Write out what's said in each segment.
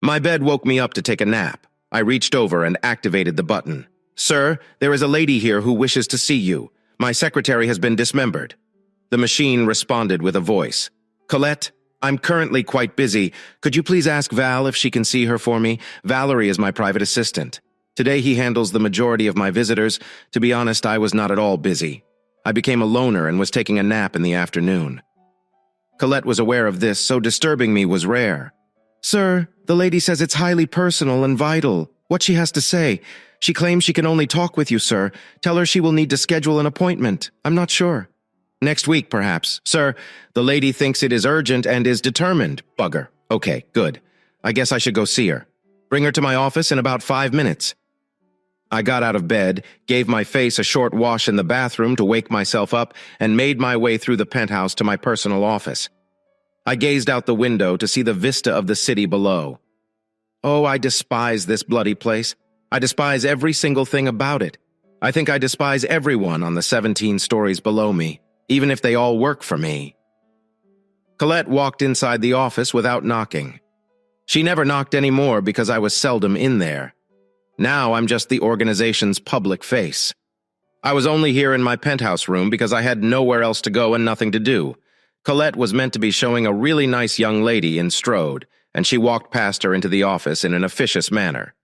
My bed woke me up to take a nap. I reached over and activated the button. "Sir, there is a lady here who wishes to see you. My secretary has been dismembered." The machine responded with a voice. "Colette, I'm currently quite busy. Could you please ask Val if she can see her for me? Valerie is my private assistant. Today he handles the majority of my visitors. To be honest, I was not at all busy. I became a loner and was taking a nap in the afternoon." Colette was aware of this, so disturbing me was rare. "Sir, the lady says it's highly personal and vital. What she has to say. She claims she can only talk with you, sir. Tell her she will need to schedule an appointment. I'm not sure." "Next week, perhaps. Sir, the lady thinks it is urgent and is determined. Bugger. Okay, good. I guess I should go see her. Bring her to my office in about 5 minutes." I got out of bed, gave my face a short wash in the bathroom to wake myself up, and made my way through the penthouse to my personal office. I gazed out the window to see the vista of the city below. Oh, I despise this bloody place. I despise every single thing about it. I think I despise everyone on the 17 stories below me, even if they all work for me. Colette walked inside the office without knocking. She never knocked anymore because I was seldom in there. Now I'm just the organization's public face. I was only here in my penthouse room because I had nowhere else to go and nothing to do. Colette was meant to be showing a really nice young lady in Strode, and she walked past her into the office in an officious manner.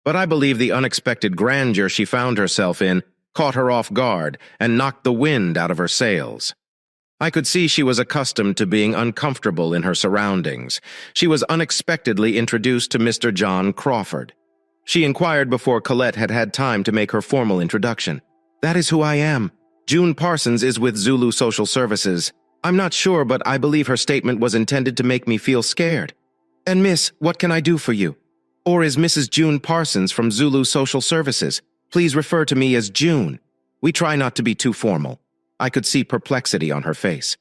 But I believe the unexpected grandeur she found herself in caught her off guard and knocked the wind out of her sails. I could see she was accustomed to being uncomfortable in her surroundings. She was unexpectedly introduced to Mr. John Crawford. She inquired before Colette had had time to make her formal introduction. "That is who I am. June Parsons is with Zulu Social Services. I'm not sure, but I believe her statement was intended to make me feel scared. And miss, what can I do for you? Or is Mrs. June Parsons from Zulu Social Services? Please refer to me as June. We try not to be too formal." I could see perplexity on her face.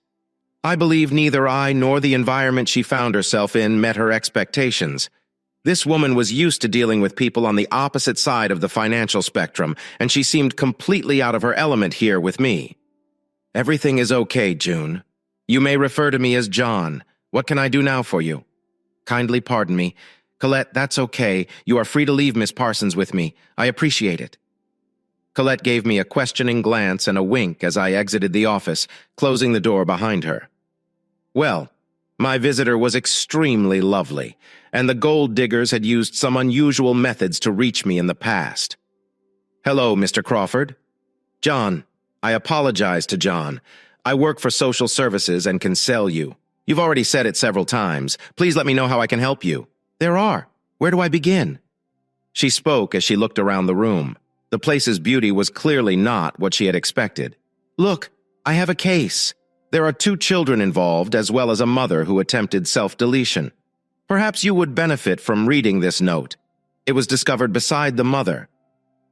I believe neither I nor the environment she found herself in met her expectations. This woman was used to dealing with people on the opposite side of the financial spectrum, and she seemed completely out of her element here with me. "Everything is okay, June. You may refer to me as John. What can I do now for you?" "Kindly pardon me. Colette, that's okay. You are free to leave Miss Parsons with me. I appreciate it." Colette gave me a questioning glance and a wink as I exited the office, closing the door behind her. Well, my visitor was extremely lovely, and the gold diggers had used some unusual methods to reach me in the past. "Hello, Mr. Crawford." "John, I apologize to John. I work for social services and can sell you. You've already said it several times. Please let me know how I can help you." "There are. Where do I begin?" She spoke as she looked around the room. The place's beauty was clearly not what she had expected. "Look, I have a case. There are 2 children involved, as well as a mother who attempted self-deletion. Perhaps you would benefit from reading this note. It was discovered beside the mother."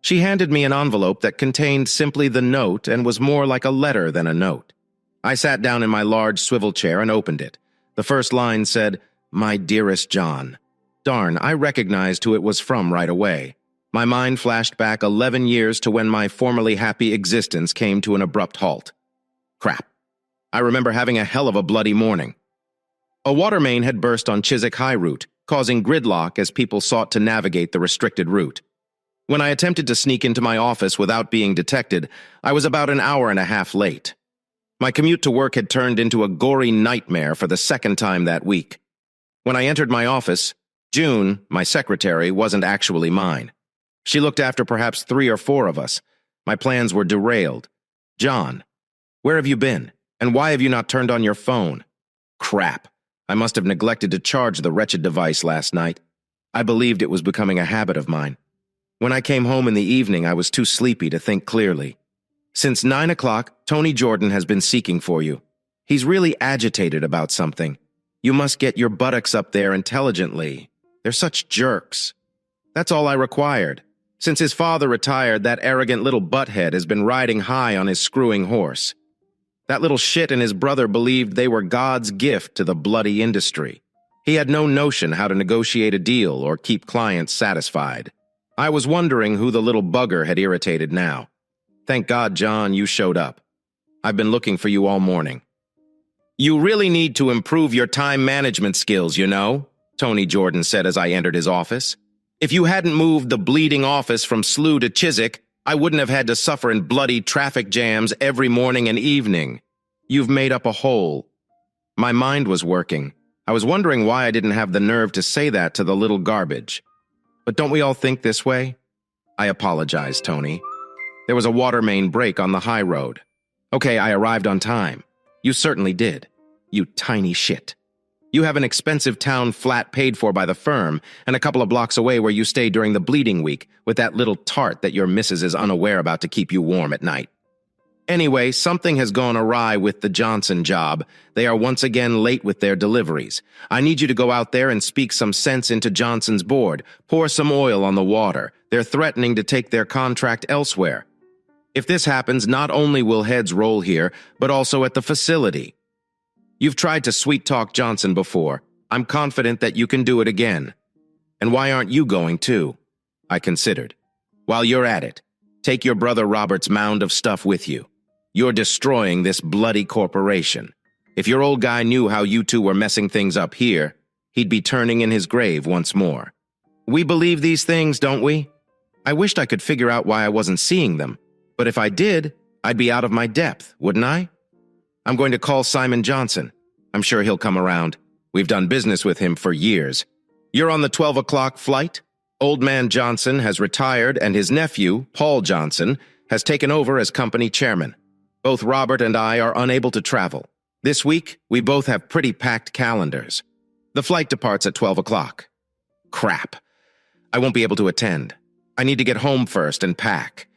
She handed me an envelope that contained simply the note and was more like a letter than a note. I sat down in my large swivel chair and opened it. The first line said, "My dearest John." Darn, I recognized who it was from right away. My mind flashed back 11 years to when my formerly happy existence came to an abrupt halt. Crap. I remember having a hell of a bloody morning. A water main had burst on Chiswick High Route, causing gridlock as people sought to navigate the restricted route. When I attempted to sneak into my office without being detected, I was about an hour and a half late. My commute to work had turned into a gory nightmare for the 2nd time that week. When I entered my office, June, my secretary, wasn't actually mine. She looked after perhaps 3 or 4 of us. My plans were derailed. "John, where have you been? And why have you not turned on your phone?" Crap. I must have neglected to charge the wretched device last night. I believed it was becoming a habit of mine. When I came home in the evening, I was too sleepy to think clearly. "Since 9 o'clock, Tony Jordan has been seeking for you. He's really agitated about something. You must get your buttocks up there intelligently. They're such jerks." That's all I required. Since his father retired, that arrogant little butthead has been riding high on his screwing horse. That little shit and his brother believed they were God's gift to the bloody industry. He had no notion how to negotiate a deal or keep clients satisfied. I was wondering who the little bugger had irritated now. Thank God, John, you showed up. I've been looking for you all morning. "You really need to improve your time management skills, you know. Tony Jordan said as I entered his office. "If you hadn't moved the bleeding office from Slough to Chiswick, I wouldn't have had to suffer in bloody traffic jams every morning and evening. You've made up a hole." My mind was working. I was wondering why I didn't have the nerve to say that to the little garbage. But don't we all think this way? I apologized, Tony. There was a water main break on the high road. Okay, I arrived on time. You certainly did. You tiny shit. You have an expensive town flat paid for by the firm, and a couple of blocks away where you stay during the bleeding week with that little tart that your missus is unaware about to keep you warm at night. Anyway, something has gone awry with the Johnson job. They are once again late with their deliveries. I need you to go out there and speak some sense into Johnson's board. Pour some oil on the water. They're threatening to take their contract elsewhere. If this happens, not only will heads roll here, but also at the facility. You've tried to sweet-talk Johnson before. I'm confident that you can do it again. And why aren't you going too? I considered. While you're at it, take your brother Robert's mound of stuff with you. You're destroying this bloody corporation. If your old guy knew how you two were messing things up here, he'd be turning in his grave once more. We believe these things, don't we? I wished I could figure out why I wasn't seeing them, but if I did, I'd be out of my depth, wouldn't I? I'm going to call Simon Johnson. I'm sure he'll come around. We've done business with him for years. You're on the 12 o'clock flight? Old man Johnson has retired and his nephew, Paul Johnson, has taken over as company chairman. Both Robert and I are unable to travel. This week, we both have pretty packed calendars. The flight departs at 12 o'clock. Crap. I won't be able to attend. I need to get home first and pack.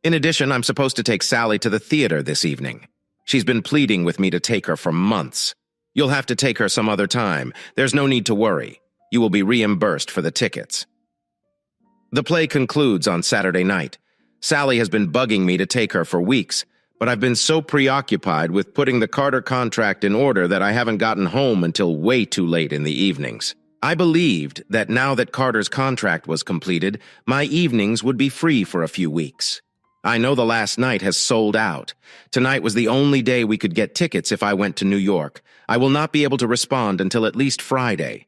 In addition, I'm supposed to take Sally to the theater this evening. She's been pleading with me to take her for months. You'll have to take her some other time. There's no need to worry. You will be reimbursed for the tickets. The play concludes on Saturday night. Sally has been bugging me to take her for weeks, but I've been so preoccupied with putting the Carter contract in order that I haven't gotten home until way too late in the evenings. I believed that now that Carter's contract was completed, my evenings would be free for a few weeks. I know the last night has sold out. Tonight was the only day we could get tickets if I went to New York. I will not be able to respond until at least Friday.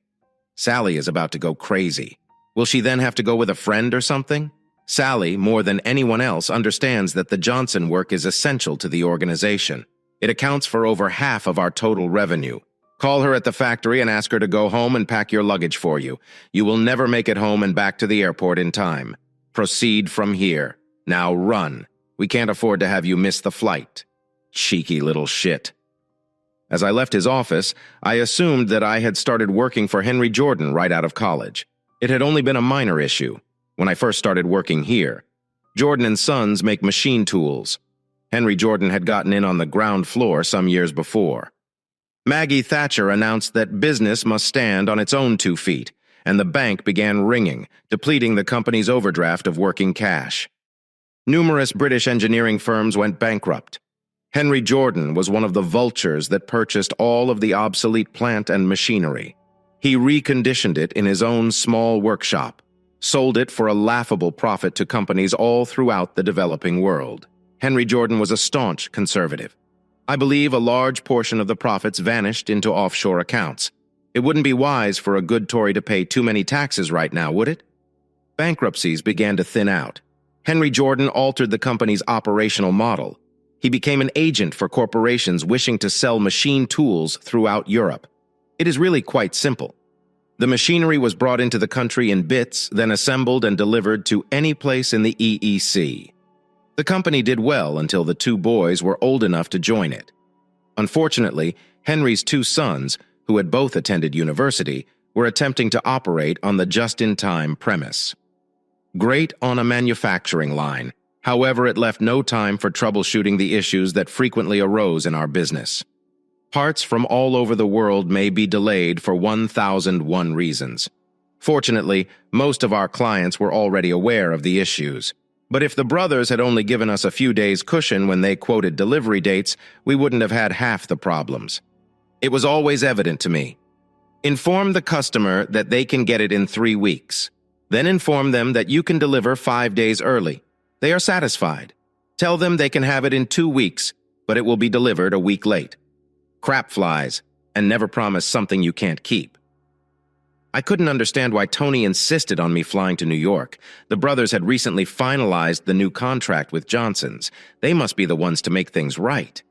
Sally is about to go crazy. Will she then have to go with a friend or something? Sally, more than anyone else, understands that the Johnson work is essential to the organization. It accounts for over half of our total revenue. Call her at the factory and ask her to go home and pack your luggage for you. You will never make it home and back to the airport in time. Proceed from here. Now run. We can't afford to have you miss the flight. Cheeky little shit. As I left his office, I assumed that I had started working for Henry Jordan right out of college. It had only been a minor issue. When I first started working here, Jordan & Sons make machine tools. Henry Jordan had gotten in on the ground floor some years before. Maggie Thatcher announced that business must stand on its own 2 feet, and the bank began ringing, depleting the company's overdraft of working cash. Numerous British engineering firms went bankrupt. Henry Jordan was one of the vultures that purchased all of the obsolete plant and machinery. He reconditioned it in his own small workshop, sold it for a laughable profit to companies all throughout the developing world. Henry Jordan was a staunch conservative. I believe a large portion of the profits vanished into offshore accounts. It wouldn't be wise for a good Tory to pay too many taxes right now, would it? Bankruptcies began to thin out. Henry Jordan altered the company's operational model. He became an agent for corporations wishing to sell machine tools throughout Europe. It is really quite simple. The machinery was brought into the country in bits, then assembled and delivered to any place in the EEC. The company did well until the 2 boys were old enough to join it. Unfortunately, Henry's 2 sons, who had both attended university, were attempting to operate on the just-in-time premise. Great on a manufacturing line, however, it left no time for troubleshooting the issues that frequently arose in our business. Parts from all over the world may be delayed for 1,001 reasons. Fortunately, most of our clients were already aware of the issues. But if the brothers had only given us a few days' cushion when they quoted delivery dates, we wouldn't have had half the problems. It was always evident to me. Inform the customer that they can get it in 3 weeks. Then inform them that you can deliver 5 days early. They are satisfied. Tell them they can have it in 2 weeks, but it will be delivered a week late. Crap flies, and never promise something you can't keep. I couldn't understand why Tony insisted on me flying to New York. The brothers had recently finalized the new contract with Johnson's. They must be the ones to make things right.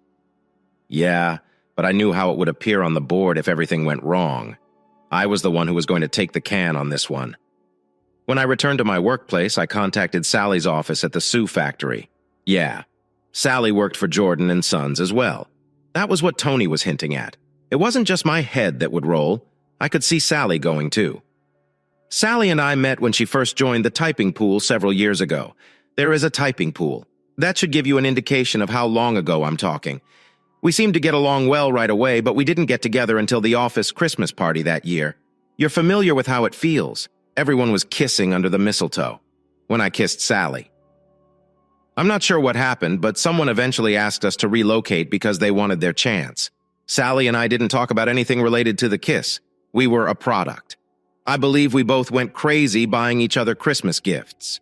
Yeah, but I knew how it would appear on the board if everything went wrong. I was the one who was going to take the can on this one. When I returned to my workplace, I contacted Sally's office at the Sioux factory. Yeah, Sally worked for Jordan and Sons as well. That was what Tony was hinting at. It wasn't just my head that would roll. I could see Sally going too. Sally and I met when she first joined the typing pool several years ago. There is a typing pool. That should give you an indication of how long ago I'm talking. We seemed to get along well right away, but we didn't get together until the office Christmas party that year. You're familiar with how it feels. Everyone was kissing under the mistletoe. When I kissed Sally. I'm not sure what happened, but someone eventually asked us to relocate because they wanted their chance. Sally and I didn't talk about anything related to the kiss. We were a product. I believe we both went crazy buying each other Christmas gifts.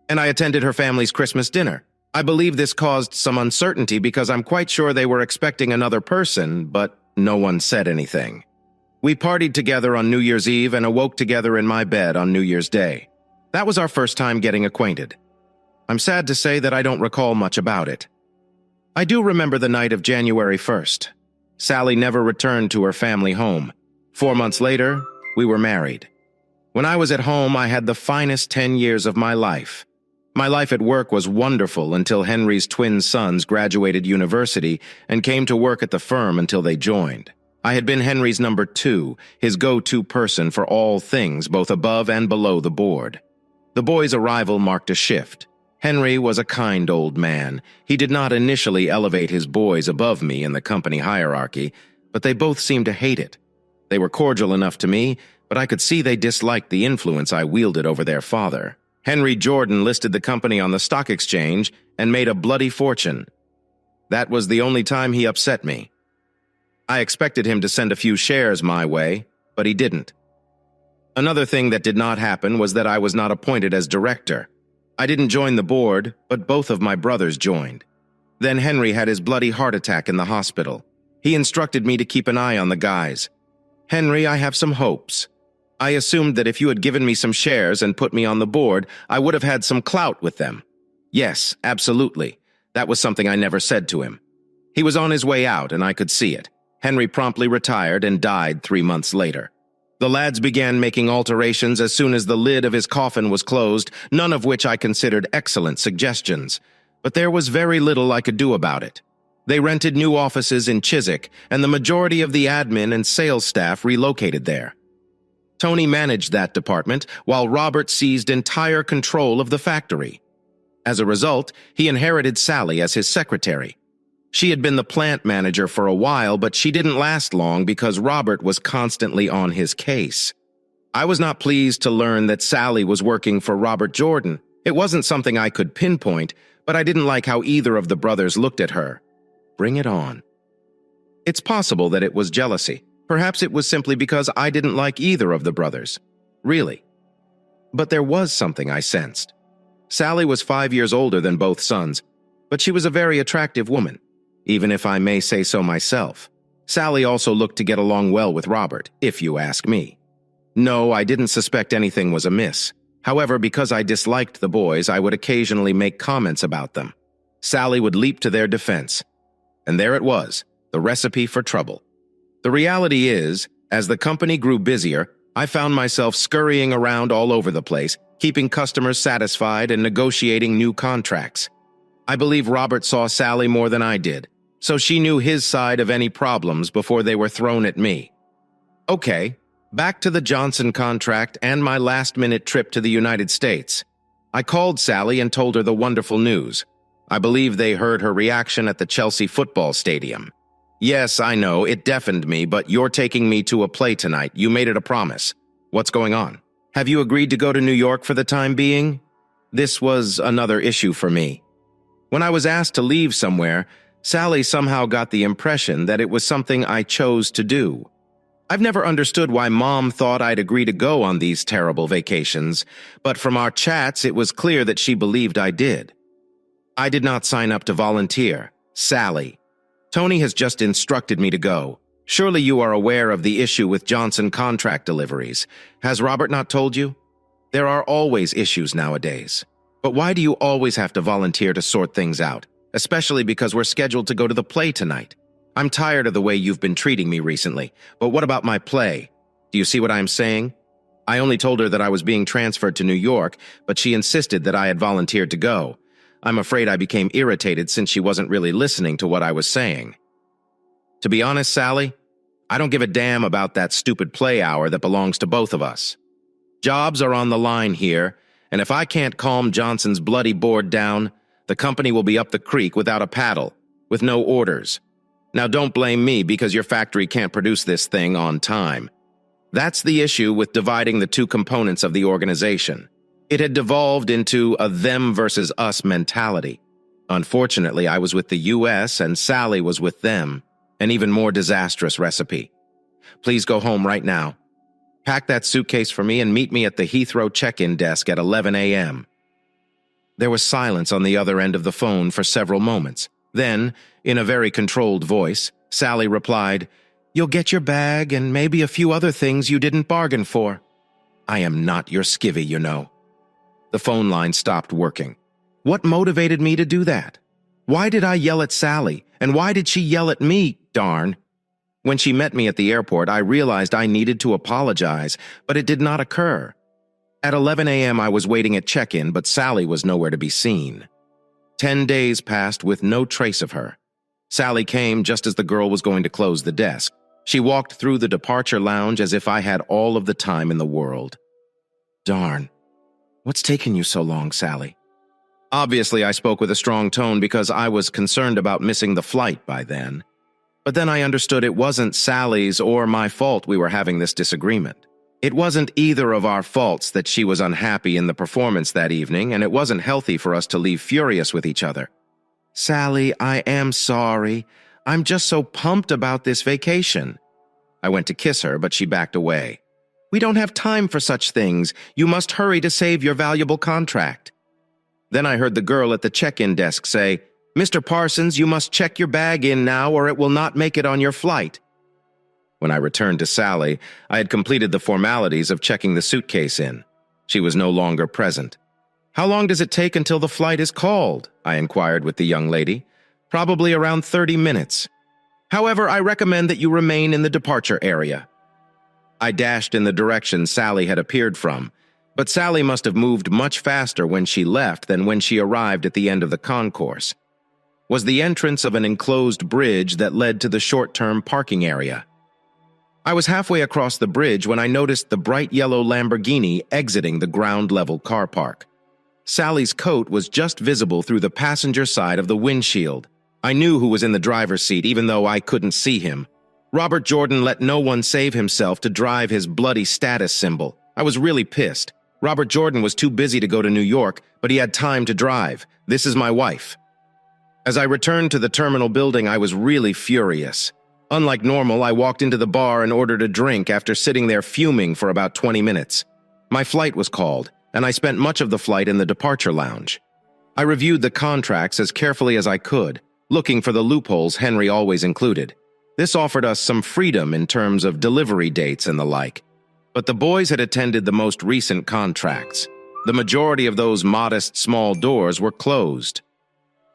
And I attended her family's Christmas dinner. I believe this caused some uncertainty because I'm quite sure they were expecting another person, but no one said anything. We partied together on New Year's Eve and awoke together in my bed on New Year's Day. That was our first time getting acquainted. I'm sad to say that I don't recall much about it. I do remember the night of January 1st. Sally never returned to her family home. 4 months later, we were married. When I was at home, I had the finest 10 years of my life. My life at work was wonderful until Henry's twin sons graduated university and came to work at the firm until they joined. I had been Henry's number 2, his go-to person for all things, both above and below the board. The boys' arrival marked a shift. Henry was a kind old man. He did not initially elevate his boys above me in the company hierarchy, but they both seemed to hate it. They were cordial enough to me, but I could see they disliked the influence I wielded over their father. Henry Jordan listed the company on the stock exchange and made a bloody fortune. That was the only time he upset me. I expected him to send a few shares my way, but he didn't. Another thing that did not happen was that I was not appointed as director. I didn't join the board, but both of my brothers joined. Then Henry had his bloody heart attack in the hospital. He instructed me to keep an eye on the guys. Henry, I have some hopes. I assumed that if you had given me some shares and put me on the board, I would have had some clout with them. Yes, absolutely. That was something I never said to him. He was on his way out, and I could see it. Henry promptly retired and died 3 months later. The lads began making alterations as soon as the lid of his coffin was closed, none of which I considered excellent suggestions. But there was very little I could do about it. They rented new offices in Chiswick, and the majority of the admin and sales staff relocated there. Tony managed that department, while Robert seized entire control of the factory. As a result, he inherited Sally as his secretary. She had been the plant manager for a while, but she didn't last long because Robert was constantly on his case. I was not pleased to learn that Sally was working for Robert Jordan. It wasn't something I could pinpoint, but I didn't like how either of the brothers looked at her. Bring it on. It's possible that it was jealousy. Perhaps it was simply because I didn't like either of the brothers. Really. But there was something I sensed. Sally was 5 years older than both sons, but she was a very attractive woman, even if I may say so myself. Sally also looked to get along well with Robert, if you ask me. No, I didn't suspect anything was amiss. However, because I disliked the boys, I would occasionally make comments about them. Sally would leap to their defense. And there it was, the recipe for trouble. The reality is, as the company grew busier, I found myself scurrying around all over the place, keeping customers satisfied and negotiating new contracts. I believe Robert saw Sally more than I did, so she knew his side of any problems before they were thrown at me. Okay, back to the Johnson contract and my last-minute trip to the United States. I called Sally and told her the wonderful news. I believe they heard her reaction at the Chelsea football stadium. Yes, I know, it deafened me, but you're taking me to a play tonight. You made it a promise. What's going on? Have you agreed to go to New York for the time being? This was another issue for me. When I was asked to leave somewhere, Sally somehow got the impression that it was something I chose to do. I've never understood why Mom thought I'd agree to go on these terrible vacations, but from our chats it was clear that she believed I did. I did not sign up to volunteer. Sally. Tony has just instructed me to go. Surely you are aware of the issue with Johnson contract deliveries. Has Robert not told you? There are always issues nowadays. But why do you always have to volunteer to sort things out? Especially because we're scheduled to go to the play tonight. I'm tired of the way you've been treating me recently, but what about my play? Do you see what I'm saying? I only told her that I was being transferred to New York, but she insisted that I had volunteered to go. I'm afraid I became irritated since she wasn't really listening to what I was saying. To be honest, Sally, I don't give a damn about that stupid play hour that belongs to both of us. Jobs are on the line here, and if I can't calm Johnson's bloody board down, the company will be up the creek without a paddle, with no orders. Now don't blame me because your factory can't produce this thing on time. That's the issue with dividing the two components of the organization. It had devolved into a them versus us mentality. Unfortunately, I was with the US and Sally was with them. An even more disastrous recipe. Please go home right now. Pack that suitcase for me and meet me at the Heathrow check-in desk at 11 a.m. There was silence on the other end of the phone for several moments. Then, in a very controlled voice, Sally replied, "You'll get your bag and maybe a few other things you didn't bargain for." I am not your skivvy, you know. The phone line stopped working. What motivated me to do that? Why did I yell at Sally, and why did she yell at me, darn? When she met me at the airport, I realized I needed to apologize, but it did not occur. At 11 a.m., I was waiting at check-in, but Sally was nowhere to be seen. 10 days passed with no trace of her. Sally came just as the girl was going to close the desk. She walked through the departure lounge as if I had all of the time in the world. Darn. What's taken you so long, Sally? Obviously, I spoke with a strong tone because I was concerned about missing the flight by then. But then I understood it wasn't Sally's or my fault we were having this disagreement. It wasn't either of our faults that she was unhappy in the performance that evening, and it wasn't healthy for us to leave furious with each other. Sally, I am sorry. I'm just so pumped about this vacation. I went to kiss her, but she backed away. We don't have time for such things. You must hurry to save your valuable contract. Then I heard the girl at the check-in desk say, "Mr. Parsons, you must check your bag in now or it will not make it on your flight." When I returned to Sally, I had completed the formalities of checking the suitcase in. She was no longer present. "How long does it take until the flight is called?" I inquired with the young lady. "Probably around 30 minutes. However, I recommend that you remain in the departure area." I dashed in the direction Sally had appeared from, but Sally must have moved much faster when she left than when she arrived at the end of the concourse. Was the entrance of an enclosed bridge that led to the short-term parking area. I was halfway across the bridge when I noticed the bright yellow Lamborghini exiting the ground-level car park. Sally's coat was just visible through the passenger side of the windshield. I knew who was in the driver's seat even though I couldn't see him. Robert Jordan let no one save himself to drive his bloody status symbol. I was really pissed. Robert Jordan was too busy to go to New York, but he had time to drive. This is my wife. As I returned to the terminal building, I was really furious. Unlike normal, I walked into the bar and ordered a drink after sitting there fuming for about 20 minutes. My flight was called, and I spent much of the flight in the departure lounge. I reviewed the contracts as carefully as I could, looking for the loopholes Henry always included. This offered us some freedom in terms of delivery dates and the like. But the boys had attended the most recent contracts. The majority of those modest small doors were closed.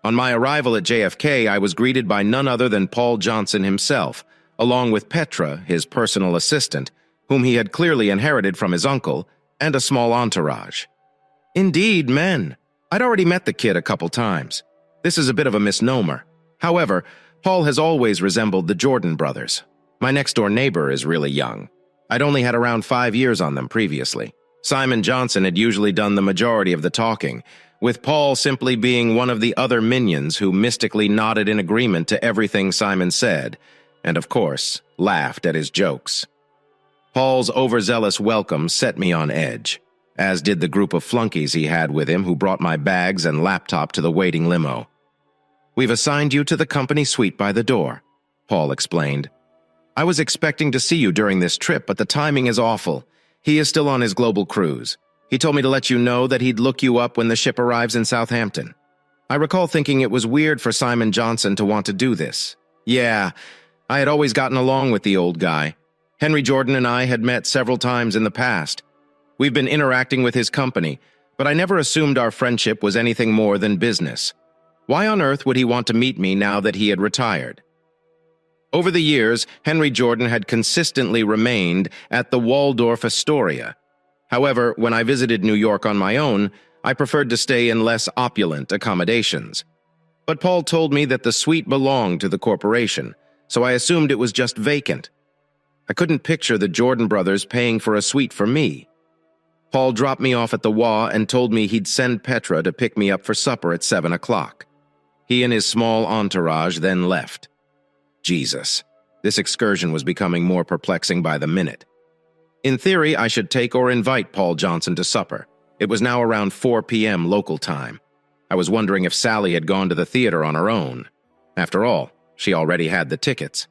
On my arrival at JFK, I was greeted by none other than Paul Johnson himself, along with Petra, his personal assistant, whom he had clearly inherited from his uncle, and a small entourage. Indeed, men. I'd already met the kid a couple times. This is a bit of a misnomer. However, Paul has always resembled the Jordan brothers. My next-door neighbor is really young. I'd only had around 5 years on them previously. Simon Johnson had usually done the majority of the talking, with Paul simply being one of the other minions who mystically nodded in agreement to everything Simon said, and of course, laughed at his jokes. Paul's overzealous welcome set me on edge, as did the group of flunkies he had with him who brought my bags and laptop to the waiting limo. "We've assigned you to the company suite by the door," Paul explained. "I was expecting to see you during this trip, but the timing is awful. He is still on his global cruise. He told me to let you know that he'd look you up when the ship arrives in Southampton." I recall thinking it was weird for Simon Johnson to want to do this. Yeah, I had always gotten along with the old guy. Henry Jordan and I had met several times in the past. We've been interacting with his company, but I never assumed our friendship was anything more than business. Why on earth would he want to meet me now that he had retired? Over the years, Henry Jordan had consistently remained at the Waldorf Astoria. However, when I visited New York on my own, I preferred to stay in less opulent accommodations. But Paul told me that the suite belonged to the corporation, so I assumed it was just vacant. I couldn't picture the Jordan brothers paying for a suite for me. Paul dropped me off at the WA and told me he'd send Petra to pick me up for supper at 7 o'clock. He and his small entourage then left. Jesus, this excursion was becoming more perplexing by the minute. In theory, I should take or invite Paul Johnson to supper. It was now around 4 p.m. local time. I was wondering if Sally had gone to the theater on her own. After all, she already had the tickets.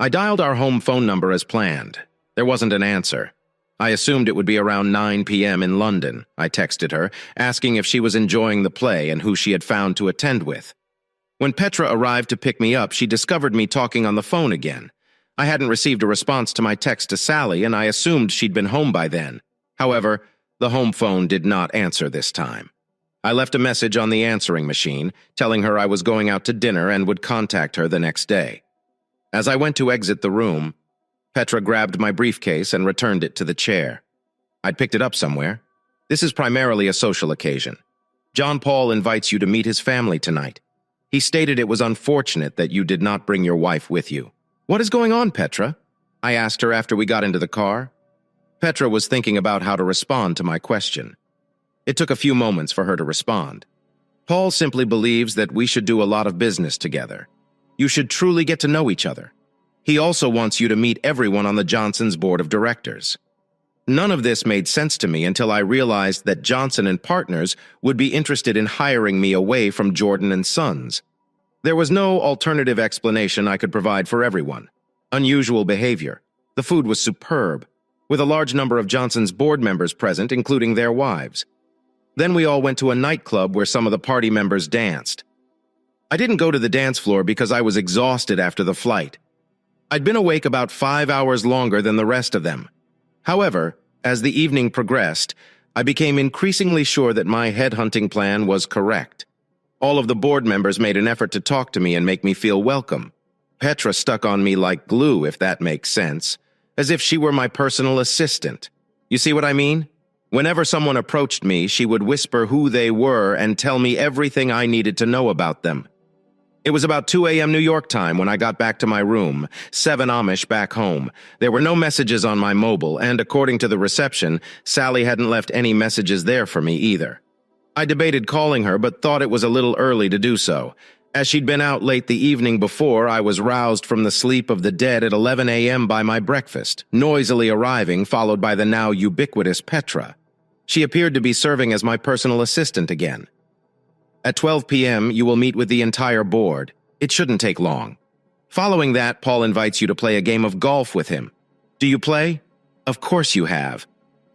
I dialed our home phone number as planned. There wasn't an answer. I assumed it would be around 9 p.m. in London. I texted her, asking if she was enjoying the play and who she had found to attend with. When Petra arrived to pick me up, she discovered me talking on the phone again. I hadn't received a response to my text to Sally, and I assumed she'd been home by then. However, the home phone did not answer this time. I left a message on the answering machine, telling her I was going out to dinner and would contact her the next day. As I went to exit the room, Petra grabbed my briefcase and returned it to the chair. I'd picked it up somewhere. This is primarily a social occasion. John Paul invites you to meet his family tonight. He stated it was unfortunate that you did not bring your wife with you. What is going on, Petra? I asked her after we got into the car. Petra was thinking about how to respond to my question. It took a few moments for her to respond. Paul simply believes that we should do a lot of business together. You should truly get to know each other. He also wants you to meet everyone on the Johnson's board of directors. None of this made sense to me until I realized that Johnson and Partners would be interested in hiring me away from Jordan and Sons. There was no alternative explanation I could provide for everyone. Unusual behavior. The food was superb, with a large number of Johnson's board members present, including their wives. Then we all went to a nightclub where some of the party members danced. I didn't go to the dance floor because I was exhausted after the flight. I'd been awake about 5 hours longer than the rest of them. However, as the evening progressed, I became increasingly sure that my headhunting plan was correct. All of the board members made an effort to talk to me and make me feel welcome. Petra stuck on me like glue, if that makes sense, as if she were my personal assistant. You see what I mean? Whenever someone approached me, she would whisper who they were and tell me everything I needed to know about them. It was about 2 a.m. New York time when I got back to my room, 7 Amish back home. There were no messages on my mobile, and according to the reception, Sally hadn't left any messages there for me either. I debated calling her, but thought it was a little early to do so. As she'd been out late the evening before, I was roused from the sleep of the dead at 11 a.m. by my breakfast, noisily arriving, followed by the now ubiquitous Petra. She appeared to be serving as my personal assistant again. At 12 p.m., you will meet with the entire board. It shouldn't take long. Following that, Paul invites you to play a game of golf with him. Do you play? Of course you have.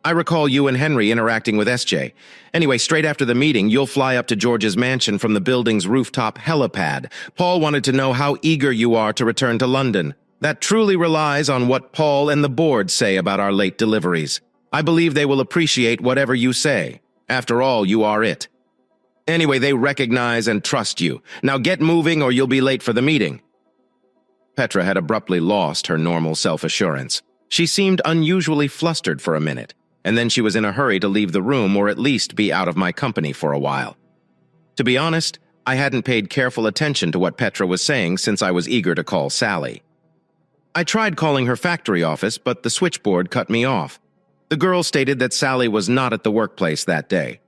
I recall you and Henry interacting with SJ. Anyway, straight after the meeting, you'll fly up to George's mansion from the building's rooftop helipad. Paul wanted to know how eager you are to return to London. That truly relies on what Paul and the board say about our late deliveries. I believe they will appreciate whatever you say. After all, you are it. Anyway, they recognize and trust you. Now get moving or you'll be late for the meeting. Petra had abruptly lost her normal self-assurance. She seemed unusually flustered for a minute, and then she was in a hurry to leave the room or at least be out of my company for a while. To be honest, I hadn't paid careful attention to what Petra was saying since I was eager to call Sally. I tried calling her factory office, but the switchboard cut me off. The girl stated that Sally was not at the workplace that day.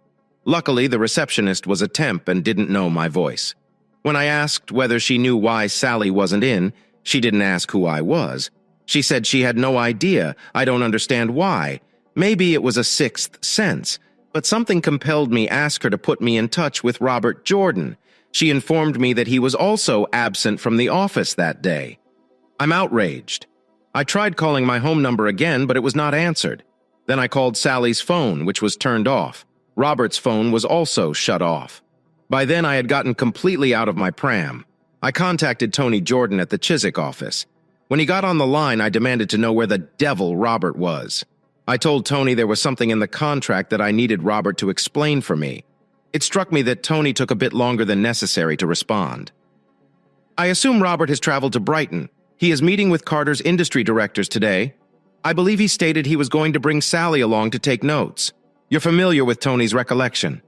Luckily, the receptionist was a temp and didn't know my voice. When I asked whether she knew why Sally wasn't in, she didn't ask who I was. She said she had no idea. I don't understand why. Maybe it was a sixth sense, but something compelled me ask her to put me in touch with Robert Jordan. She informed me that he was also absent from the office that day. I'm outraged. I tried calling my home number again, but it was not answered. Then I called Sally's phone, which was turned off. Robert's phone was also shut off. By then, I had gotten completely out of my pram. I contacted Tony Jordan at the Chiswick office. When he got on the line, I demanded to know where the devil Robert was. I told Tony there was something in the contract that I needed Robert to explain for me. It struck me that Tony took a bit longer than necessary to respond. I assume Robert has traveled to Brighton. He is meeting with Carter's industry directors today. I believe he stated he was going to bring Sally along to take notes. You're familiar with Tony's recollection.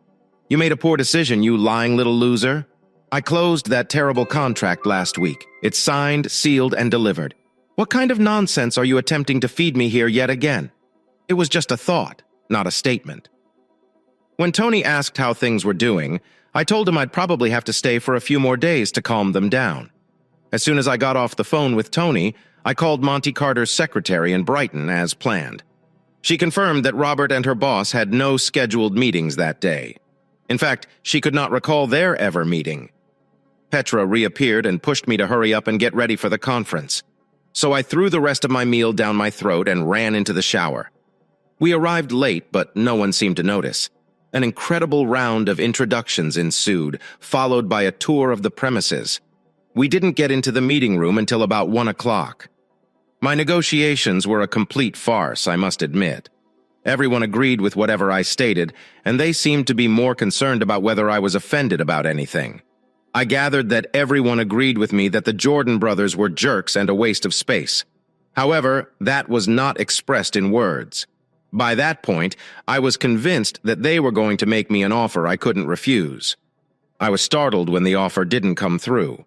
You made a poor decision, you lying little loser. I closed that terrible contract last week. It's signed, sealed, and delivered. What kind of nonsense are you attempting to feed me here yet again? It was just a thought, not a statement. When Tony asked how things were doing, I told him I'd probably have to stay for a few more days to calm them down. As soon as I got off the phone with Tony, I called Monty Carter's secretary in Brighton as planned. She confirmed that Robert and her boss had no scheduled meetings that day. In fact, she could not recall their ever meeting. Petra reappeared and pushed me to hurry up and get ready for the conference. So I threw the rest of my meal down my throat and ran into the shower. We arrived late, but no one seemed to notice. An incredible round of introductions ensued, followed by a tour of the premises. We didn't get into the meeting room until about 1 o'clock. My negotiations were a complete farce, I must admit. Everyone agreed with whatever I stated, and they seemed to be more concerned about whether I was offended about anything. I gathered that everyone agreed with me that the Jordan brothers were jerks and a waste of space. However, that was not expressed in words. By that point, I was convinced that they were going to make me an offer I couldn't refuse. I was startled when the offer didn't come through.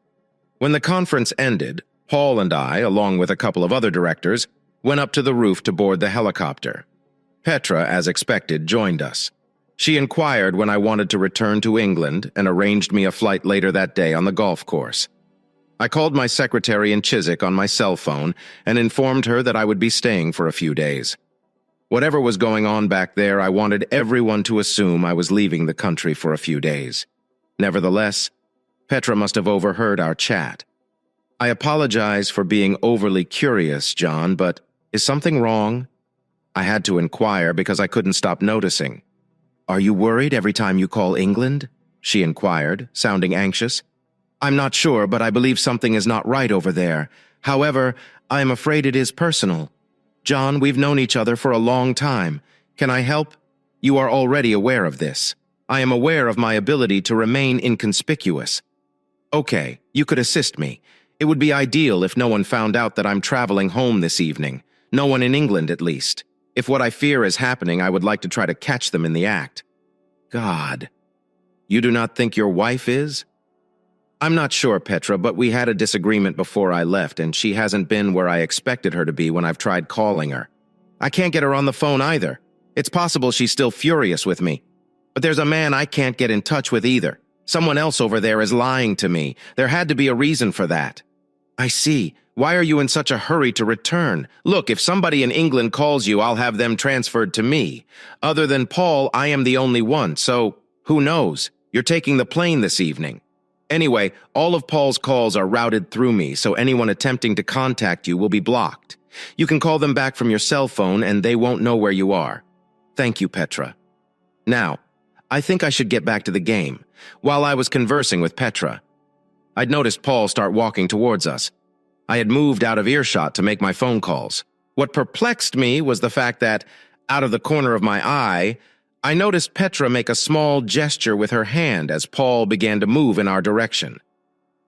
When the conference ended, Paul and I, along with a couple of other directors, went up to the roof to board the helicopter. Petra, as expected, joined us. She inquired when I wanted to return to England and arranged me a flight later that day on the golf course. I called my secretary in Chiswick on my cell phone and informed her that I would be staying for a few days. Whatever was going on back there, I wanted everyone to assume I was leaving the country for a few days. Nevertheless, Petra must have overheard our chat. I apologize for being overly curious, John, but is something wrong? I had to inquire because I couldn't stop noticing. Are you worried every time you call England? She inquired, sounding anxious. I'm not sure, but I believe something is not right over there. However, I am afraid it is personal. John, we've known each other for a long time. Can I help? You are already aware of this. I am aware of my ability to remain inconspicuous. Okay, you could assist me. It would be ideal if no one found out that I'm traveling home this evening. No one in England, at least. If what I fear is happening, I would like to try to catch them in the act. God. You do not think your wife is? I'm not sure, Petra, but we had a disagreement before I left, and she hasn't been where I expected her to be when I've tried calling her. I can't get her on the phone either. It's possible she's still furious with me. But there's a man I can't get in touch with either. Someone else over there is lying to me. There had to be a reason for that. I see. Why are you in such a hurry to return? Look, if somebody in England calls you, I'll have them transferred to me. Other than Paul, I am the only one, so who knows? You're taking the plane this evening. Anyway, all of Paul's calls are routed through me, so anyone attempting to contact you will be blocked. You can call them back from your cell phone and they won't know where you are. Thank you, Petra. Now, I think I should get back to the game. While I was conversing with Petra, I'd noticed Paul start walking towards us. I had moved out of earshot to make my phone calls. What perplexed me was the fact that, out of the corner of my eye, I noticed Petra make a small gesture with her hand as Paul began to move in our direction.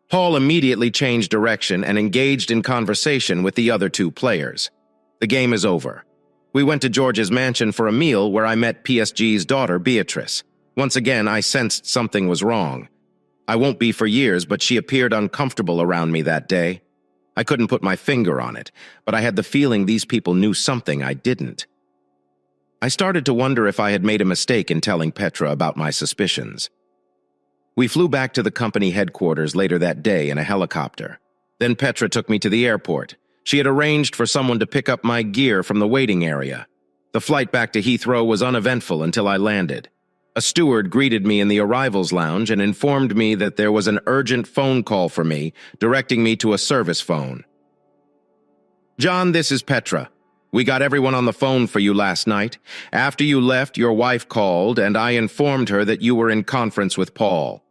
Paul immediately changed direction and engaged in conversation with the other two players. The game is over. We went to George's mansion for a meal where I met PSG's daughter, Beatrice. Once again, I sensed something was wrong. I won't be for years, but she appeared uncomfortable around me that day. I couldn't put my finger on it, but I had the feeling these people knew something I didn't. I started to wonder if I had made a mistake in telling Petra about my suspicions. We flew back to the company headquarters later that day in a helicopter. Then Petra took me to the airport. She had arranged for someone to pick up my gear from the waiting area. The flight back to Heathrow was uneventful until I landed. A steward greeted me in the arrivals lounge and informed me that there was an urgent phone call for me, directing me to a service phone. John, this is Petra. We got everyone on the phone for you last night. After you left, your wife called, and I informed her that you were in conference with Paul.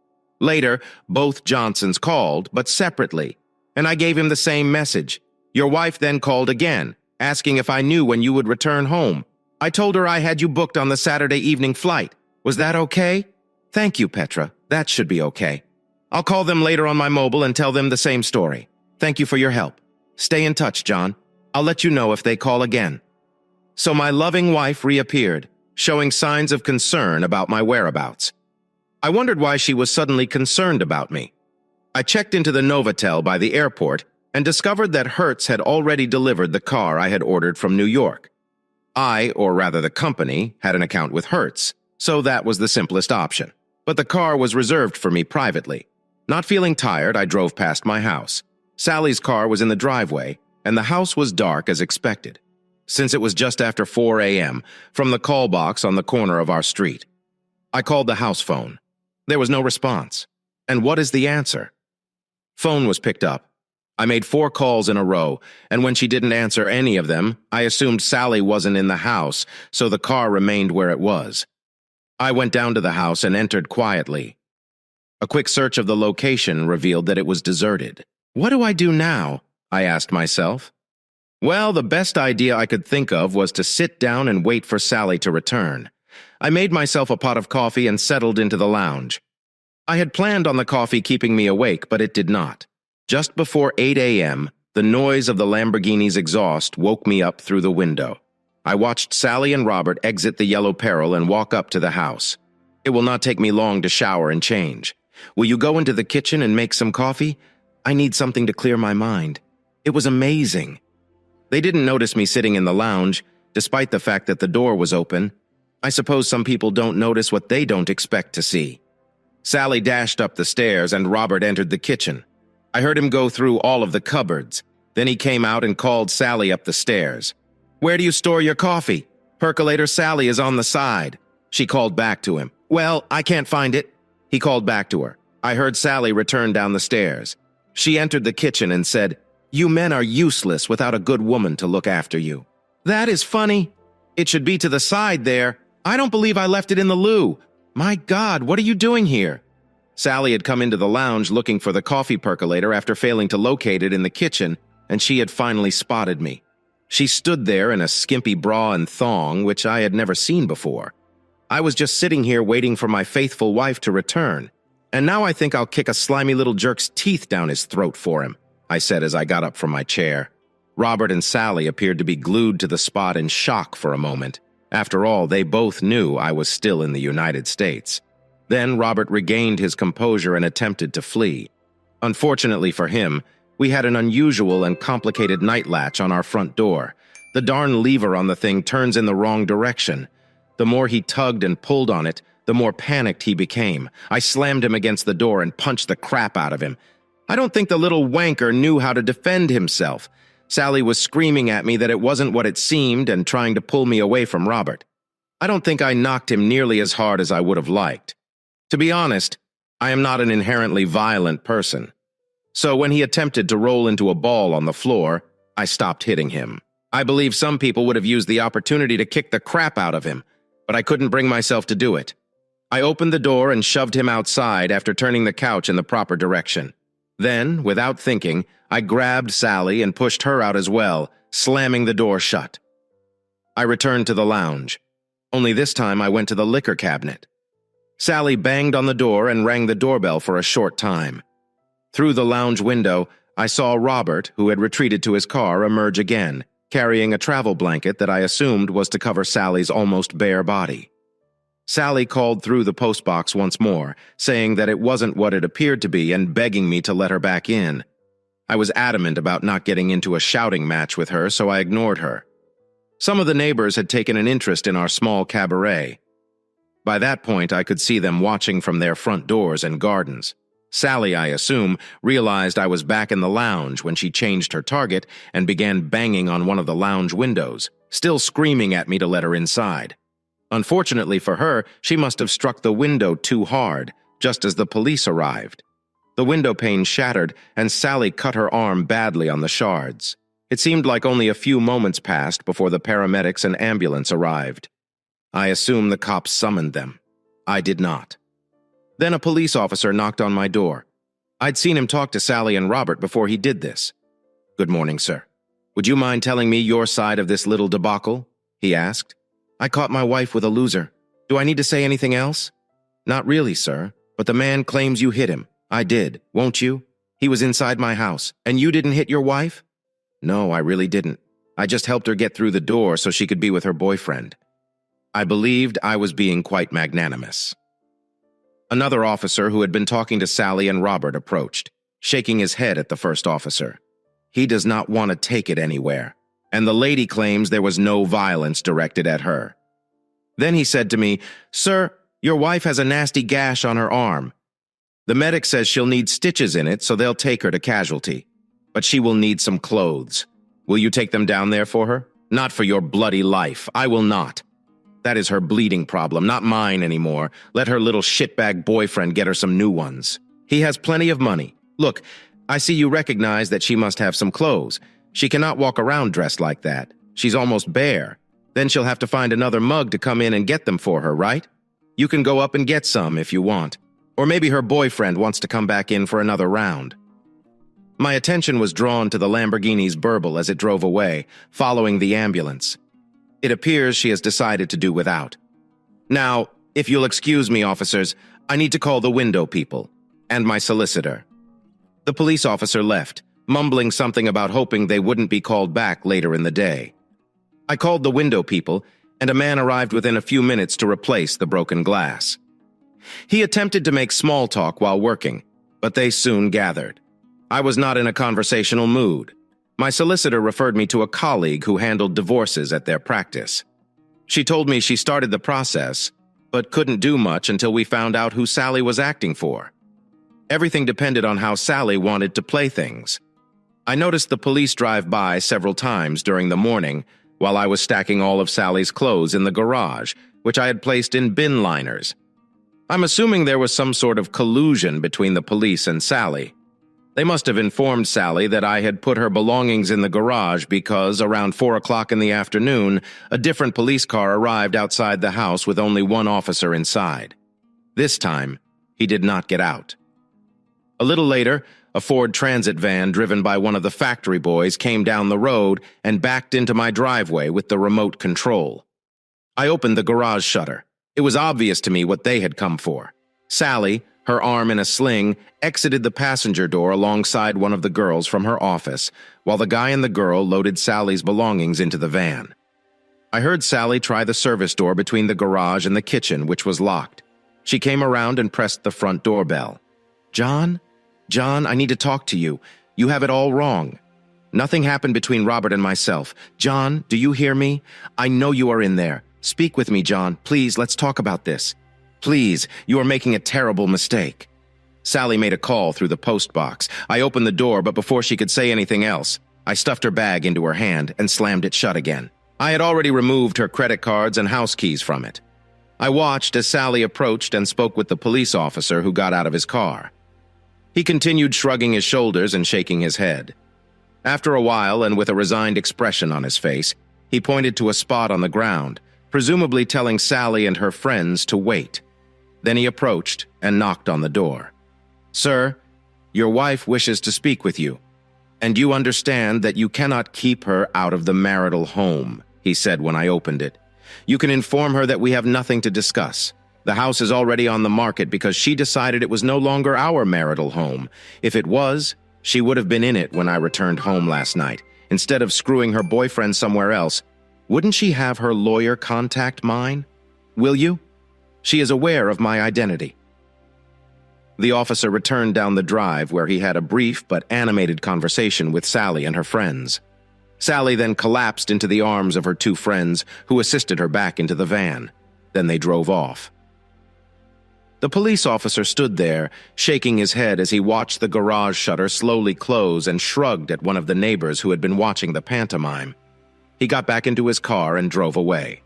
Later, both Johnsons called, but separately, and I gave him the same message. Your wife then called again, asking if I knew when you would return home. I told her I had you booked on the Saturday evening flight. Was that okay? Thank you, Petra. That should be okay. I'll call them later on my mobile and tell them the same story. Thank you for your help. Stay in touch, John. I'll let you know if they call again. So my loving wife reappeared, showing signs of concern about my whereabouts. I wondered why she was suddenly concerned about me. I checked into the Novotel by the airport and discovered that Hertz had already delivered the car I had ordered from New York. I, or rather the company, had an account with Hertz, so that was the simplest option. But the car was reserved for me privately. Not feeling tired, I drove past my house. Sally's car was in the driveway, and the house was dark as expected, since it was just after 4 a.m. from the call box on the corner of our street. I called the house phone. There was no response. And what is the answer? Phone was picked up. I made 4 calls in a row, and when she didn't answer any of them, I assumed Sally wasn't in the house, so the car remained where it was. I went down to the house and entered quietly. A quick search of the location revealed that it was deserted. What do I do now? I asked myself. Well, the best idea I could think of was to sit down and wait for Sally to return. I made myself a pot of coffee and settled into the lounge. I had planned on the coffee keeping me awake, but it did not. Just before 8 a.m., the noise of the Lamborghini's exhaust woke me up through the window. I watched Sally and Robert exit the Yellow Peril and walk up to the house. It will not take me long to shower and change. Will you go into the kitchen and make some coffee? I need something to clear my mind. It was amazing. They didn't notice me sitting in the lounge, despite the fact that the door was open. I suppose some people don't notice what they don't expect to see. Sally dashed up the stairs and Robert entered the kitchen. I heard him go through all of the cupboards. Then he came out and called Sally up the stairs. Where do you store your coffee? Percolator Sally is on the side. She called back to him. Well, I can't find it. He called back to her. I heard Sally return down the stairs. She entered the kitchen and said, You men are useless without a good woman to look after you. That is funny. It should be to the side there. I don't believe I left it in the loo. My God, what are you doing here? Sally had come into the lounge looking for the coffee percolator after failing to locate it in the kitchen, and she had finally spotted me. She stood there in a skimpy bra and thong, which I had never seen before. I was just sitting here waiting for my faithful wife to return, and now I think I'll kick a slimy little jerk's teeth down his throat for him, I said as I got up from my chair. Robert and Sally appeared to be glued to the spot in shock for a moment. After all, they both knew I was still in the United States. Then Robert regained his composure and attempted to flee. Unfortunately for him, we had an unusual and complicated night latch on our front door. The darn lever on the thing turns in the wrong direction. The more he tugged and pulled on it, the more panicked he became. I slammed him against the door and punched the crap out of him. I don't think the little wanker knew how to defend himself. Sally was screaming at me that it wasn't what it seemed and trying to pull me away from Robert. I don't think I knocked him nearly as hard as I would have liked. To be honest, I am not an inherently violent person. So when he attempted to roll into a ball on the floor, I stopped hitting him. I believe some people would have used the opportunity to kick the crap out of him, but I couldn't bring myself to do it. I opened the door and shoved him outside after turning the couch in the proper direction. Then, without thinking, I grabbed Sally and pushed her out as well, slamming the door shut. I returned to the lounge. Only this time I went to the liquor cabinet. Sally banged on the door and rang the doorbell for a short time. Through the lounge window, I saw Robert, who had retreated to his car, emerge again, carrying a travel blanket that I assumed was to cover Sally's almost bare body. Sally called through the postbox once more, saying that it wasn't what it appeared to be and begging me to let her back in. I was adamant about not getting into a shouting match with her, so I ignored her. Some of the neighbors had taken an interest in our small cabaret. By that point, I could see them watching from their front doors and gardens. Sally, I assume, realized I was back in the lounge when she changed her target and began banging on one of the lounge windows, still screaming at me to let her inside. Unfortunately for her, she must have struck the window too hard, just as the police arrived. The window pane shattered, and Sally cut her arm badly on the shards. It seemed like only a few moments passed before the paramedics and ambulance arrived. I assume the cops summoned them. I did not. Then a police officer knocked on my door. I'd seen him talk to Sally and Robert before he did this. "Good morning, sir. Would you mind telling me your side of this little debacle?" he asked. "I caught my wife with a loser. Do I need to say anything else?" "Not really, sir, but the man claims you hit him." "I did, won't you? He was inside my house, and you didn't hit your wife?" "No, I really didn't. I just helped her get through the door so she could be with her boyfriend." I believed I was being quite magnanimous. Another officer who had been talking to Sally and Robert approached, shaking his head at the first officer. He does not want to take it anywhere, and the lady claims there was no violence directed at her. Then he said to me, "Sir, your wife has a nasty gash on her arm. The medic says she'll need stitches in it, so they'll take her to casualty. But she will need some clothes. Will you take them down there for her? Not for your bloody life. I will not. That is her bleeding problem, not mine anymore. Let her little shitbag boyfriend get her some new ones. He has plenty of money. Look, I see you recognize that she must have some clothes. She cannot walk around dressed like that. She's almost bare. Then she'll have to find another mug to come in and get them for her, right? You can go up and get some if you want. Or maybe her boyfriend wants to come back in for another round." My attention was drawn to the Lamborghini's burble as it drove away, following the ambulance. It appears she has decided to do without. "Now, if you'll excuse me, officers, I need to call the window people and my solicitor." The police officer left, mumbling something about hoping they wouldn't be called back later in the day. I called the window people, and a man arrived within a few minutes to replace the broken glass. He attempted to make small talk while working, but they soon gathered. I was not in a conversational mood. My solicitor referred me to a colleague who handled divorces at their practice. She told me she started the process, but couldn't do much until we found out who Sally was acting for. Everything depended on how Sally wanted to play things. I noticed the police drive by several times during the morning while I was stacking all of Sally's clothes in the garage, which I had placed in bin liners. I'm assuming there was some sort of collusion between the police and Sally. They must have informed Sally that I had put her belongings in the garage because, around 4 o'clock in the afternoon, a different police car arrived outside the house with only one officer inside. This time, he did not get out. A little later, a Ford Transit van driven by one of the factory boys came down the road and backed into my driveway with the remote control. I opened the garage shutter. It was obvious to me what they had come for. Sally, her arm in a sling, exited the passenger door alongside one of the girls from her office, while the guy and the girl loaded Sally's belongings into the van. I heard Sally try the service door between the garage and the kitchen, which was locked. She came around and pressed the front doorbell. "John? John, I need to talk to you. You have it all wrong. Nothing happened between Robert and myself. John, do you hear me? I know you are in there. Speak with me, John. Please, let's talk about this. Please, you are making a terrible mistake." Sally made a call through the post box. I opened the door, but before she could say anything else, I stuffed her bag into her hand and slammed it shut again. I had already removed her credit cards and house keys from it. I watched as Sally approached and spoke with the police officer who got out of his car. He continued shrugging his shoulders and shaking his head. After a while, and with a resigned expression on his face, he pointed to a spot on the ground, presumably telling Sally and her friends to wait. Then he approached and knocked on the door. "Sir, your wife wishes to speak with you, and you understand that you cannot keep her out of the marital home," he said when I opened it. "You can inform her that we have nothing to discuss. The house is already on the market because she decided it was no longer our marital home. If it was, she would have been in it when I returned home last night. Instead of screwing her boyfriend somewhere else, wouldn't she have her lawyer contact mine? Will you? She is aware of my identity." The officer returned down the drive where he had a brief but animated conversation with Sally and her friends. Sally then collapsed into the arms of her two friends, who assisted her back into the van. Then they drove off. The police officer stood there, shaking his head as he watched the garage shutter slowly close and shrugged at one of the neighbors who had been watching the pantomime. He got back into his car and drove away.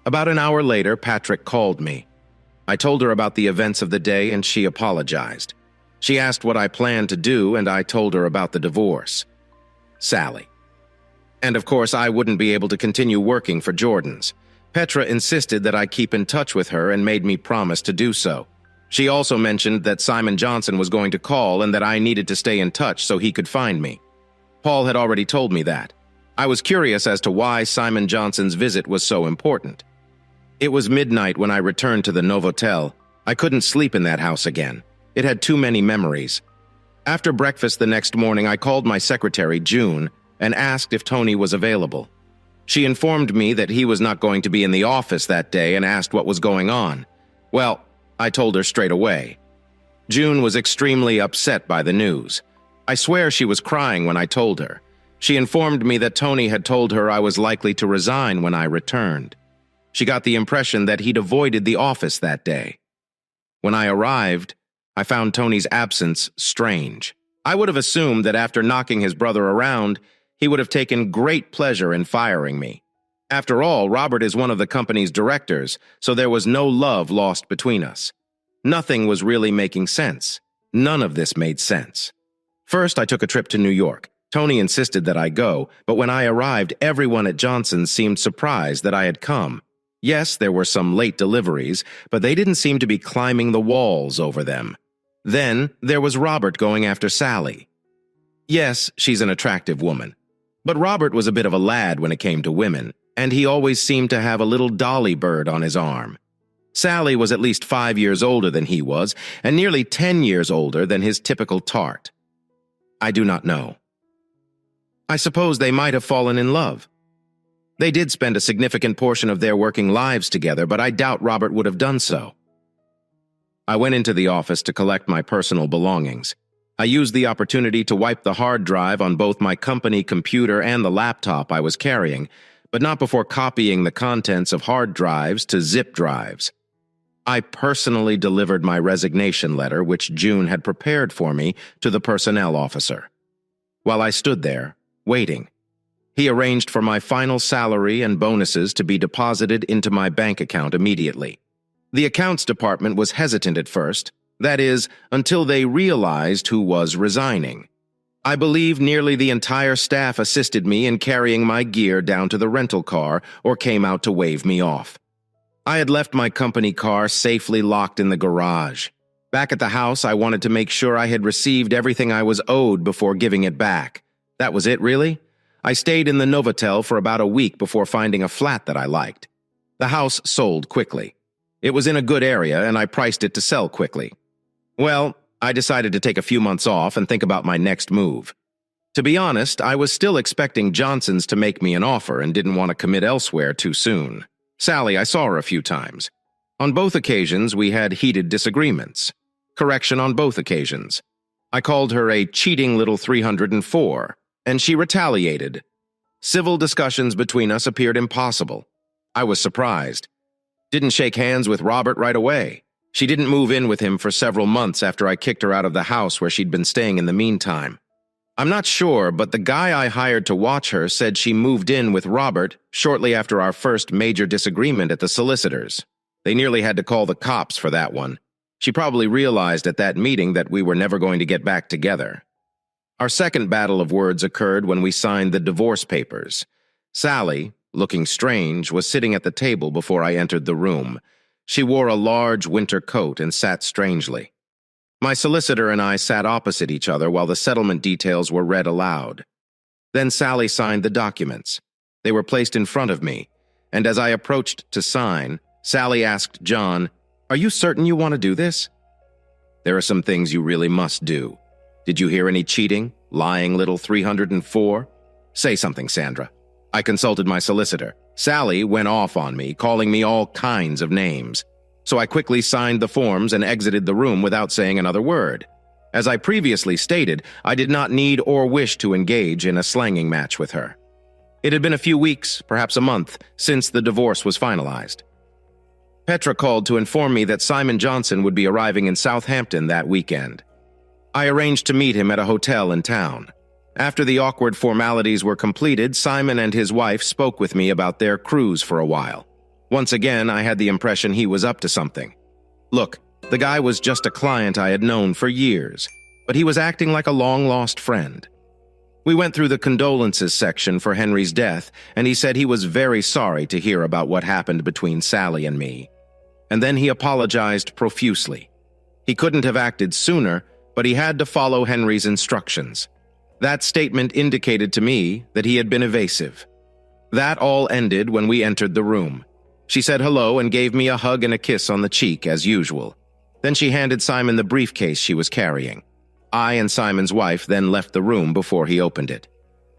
About an hour later, Patrick called me. I told her about the events of the day and she apologized. She asked what I planned to do and I told her about the divorce. Sally. And of course, I wouldn't be able to continue working for Jordan's. Petra insisted that I keep in touch with her and made me promise to do so. She also mentioned that Simon Johnson was going to call and that I needed to stay in touch so he could find me. Paul had already told me that. I was curious as to why Simon Johnson's visit was so important. It was midnight when I returned to the Novotel. I couldn't sleep in that house again. It had too many memories. After breakfast the next morning, I called my secretary, June, and asked if Tony was available. She informed me that he was not going to be in the office that day and asked what was going on. Well, I told her straight away. June was extremely upset by the news. I swear she was crying when I told her. She informed me that Tony had told her I was likely to resign when I returned. She got the impression that he'd avoided the office that day. When I arrived, I found Tony's absence strange. I would have assumed that after knocking his brother around, he would have taken great pleasure in firing me. After all, Robert is one of the company's directors, so there was no love lost between us. Nothing was really making sense. None of this made sense. First, I took a trip to New York. Tony insisted that I go, but when I arrived, everyone at Johnson's seemed surprised that I had come. Yes, there were some late deliveries, but they didn't seem to be climbing the walls over them. Then, there was Robert going after Sally. Yes, she's an attractive woman. But Robert was a bit of a lad when it came to women, and he always seemed to have a little dolly bird on his arm. Sally was at least 5 years older than he was, and nearly 10 years older than his typical tart. I do not know. I suppose they might have fallen in love. They did spend a significant portion of their working lives together, but I doubt Robert would have done so. I went into the office to collect my personal belongings. I used the opportunity to wipe the hard drive on both my company computer and the laptop I was carrying, but not before copying the contents of hard drives to zip drives. I personally delivered my resignation letter, which June had prepared for me, to the personnel officer. While I stood there, waiting, he arranged for my final salary and bonuses to be deposited into my bank account immediately. The accounts department was hesitant at first, that is, until they realized who was resigning. I believe nearly the entire staff assisted me in carrying my gear down to the rental car or came out to wave me off. I had left my company car safely locked in the garage. Back at the house, I wanted to make sure I had received everything I was owed before giving it back. That was it, really? I stayed in the Novotel for about a week before finding a flat that I liked. The house sold quickly. It was in a good area, and I priced it to sell quickly. Well, I decided to take a few months off and think about my next move. To be honest, I was still expecting Johnson's to make me an offer and didn't want to commit elsewhere too soon. Sally, I saw her a few times. On both occasions, we had heated disagreements. Correction, on both occasions. I called her a cheating little 304, and she retaliated. Civil discussions between us appeared impossible. I was surprised. Didn't shake hands with Robert right away. She didn't move in with him for several months after I kicked her out of the house where she'd been staying in the meantime. I'm not sure, but the guy I hired to watch her said she moved in with Robert shortly after our first major disagreement at the solicitor's. They nearly had to call the cops for that one. She probably realized at that meeting that we were never going to get back together. Our second battle of words occurred when we signed the divorce papers. Sally, looking strange, was sitting at the table before I entered the room. She wore a large winter coat and sat strangely. My solicitor and I sat opposite each other while the settlement details were read aloud. Then Sally signed the documents. They were placed in front of me, and as I approached to sign, Sally asked John, "Are you certain you want to do this?" "There are some things you really must do. Did you hear any cheating, lying little 304? Say something, Sandra." I consulted my solicitor. Sally went off on me, calling me all kinds of names. So I quickly signed the forms and exited the room without saying another word. As I previously stated, I did not need or wish to engage in a slanging match with her. It had been a few weeks, perhaps a month, since the divorce was finalized. Petra called to inform me that Simon Johnson would be arriving in Southampton that weekend. I arranged to meet him at a hotel in town. After the awkward formalities were completed, Simon and his wife spoke with me about their cruise for a while. Once again, I had the impression he was up to something. Look, the guy was just a client I had known for years, but he was acting like a long-lost friend. We went through the condolences section for Henry's death, and he said he was very sorry to hear about what happened between Sally and me. And then he apologized profusely. He couldn't have acted sooner, but he had to follow Henry's instructions. That statement indicated to me that he had been evasive. That all ended when we entered the room. She said hello and gave me a hug and a kiss on the cheek, as usual. Then she handed Simon the briefcase she was carrying. I and Simon's wife then left the room before he opened it.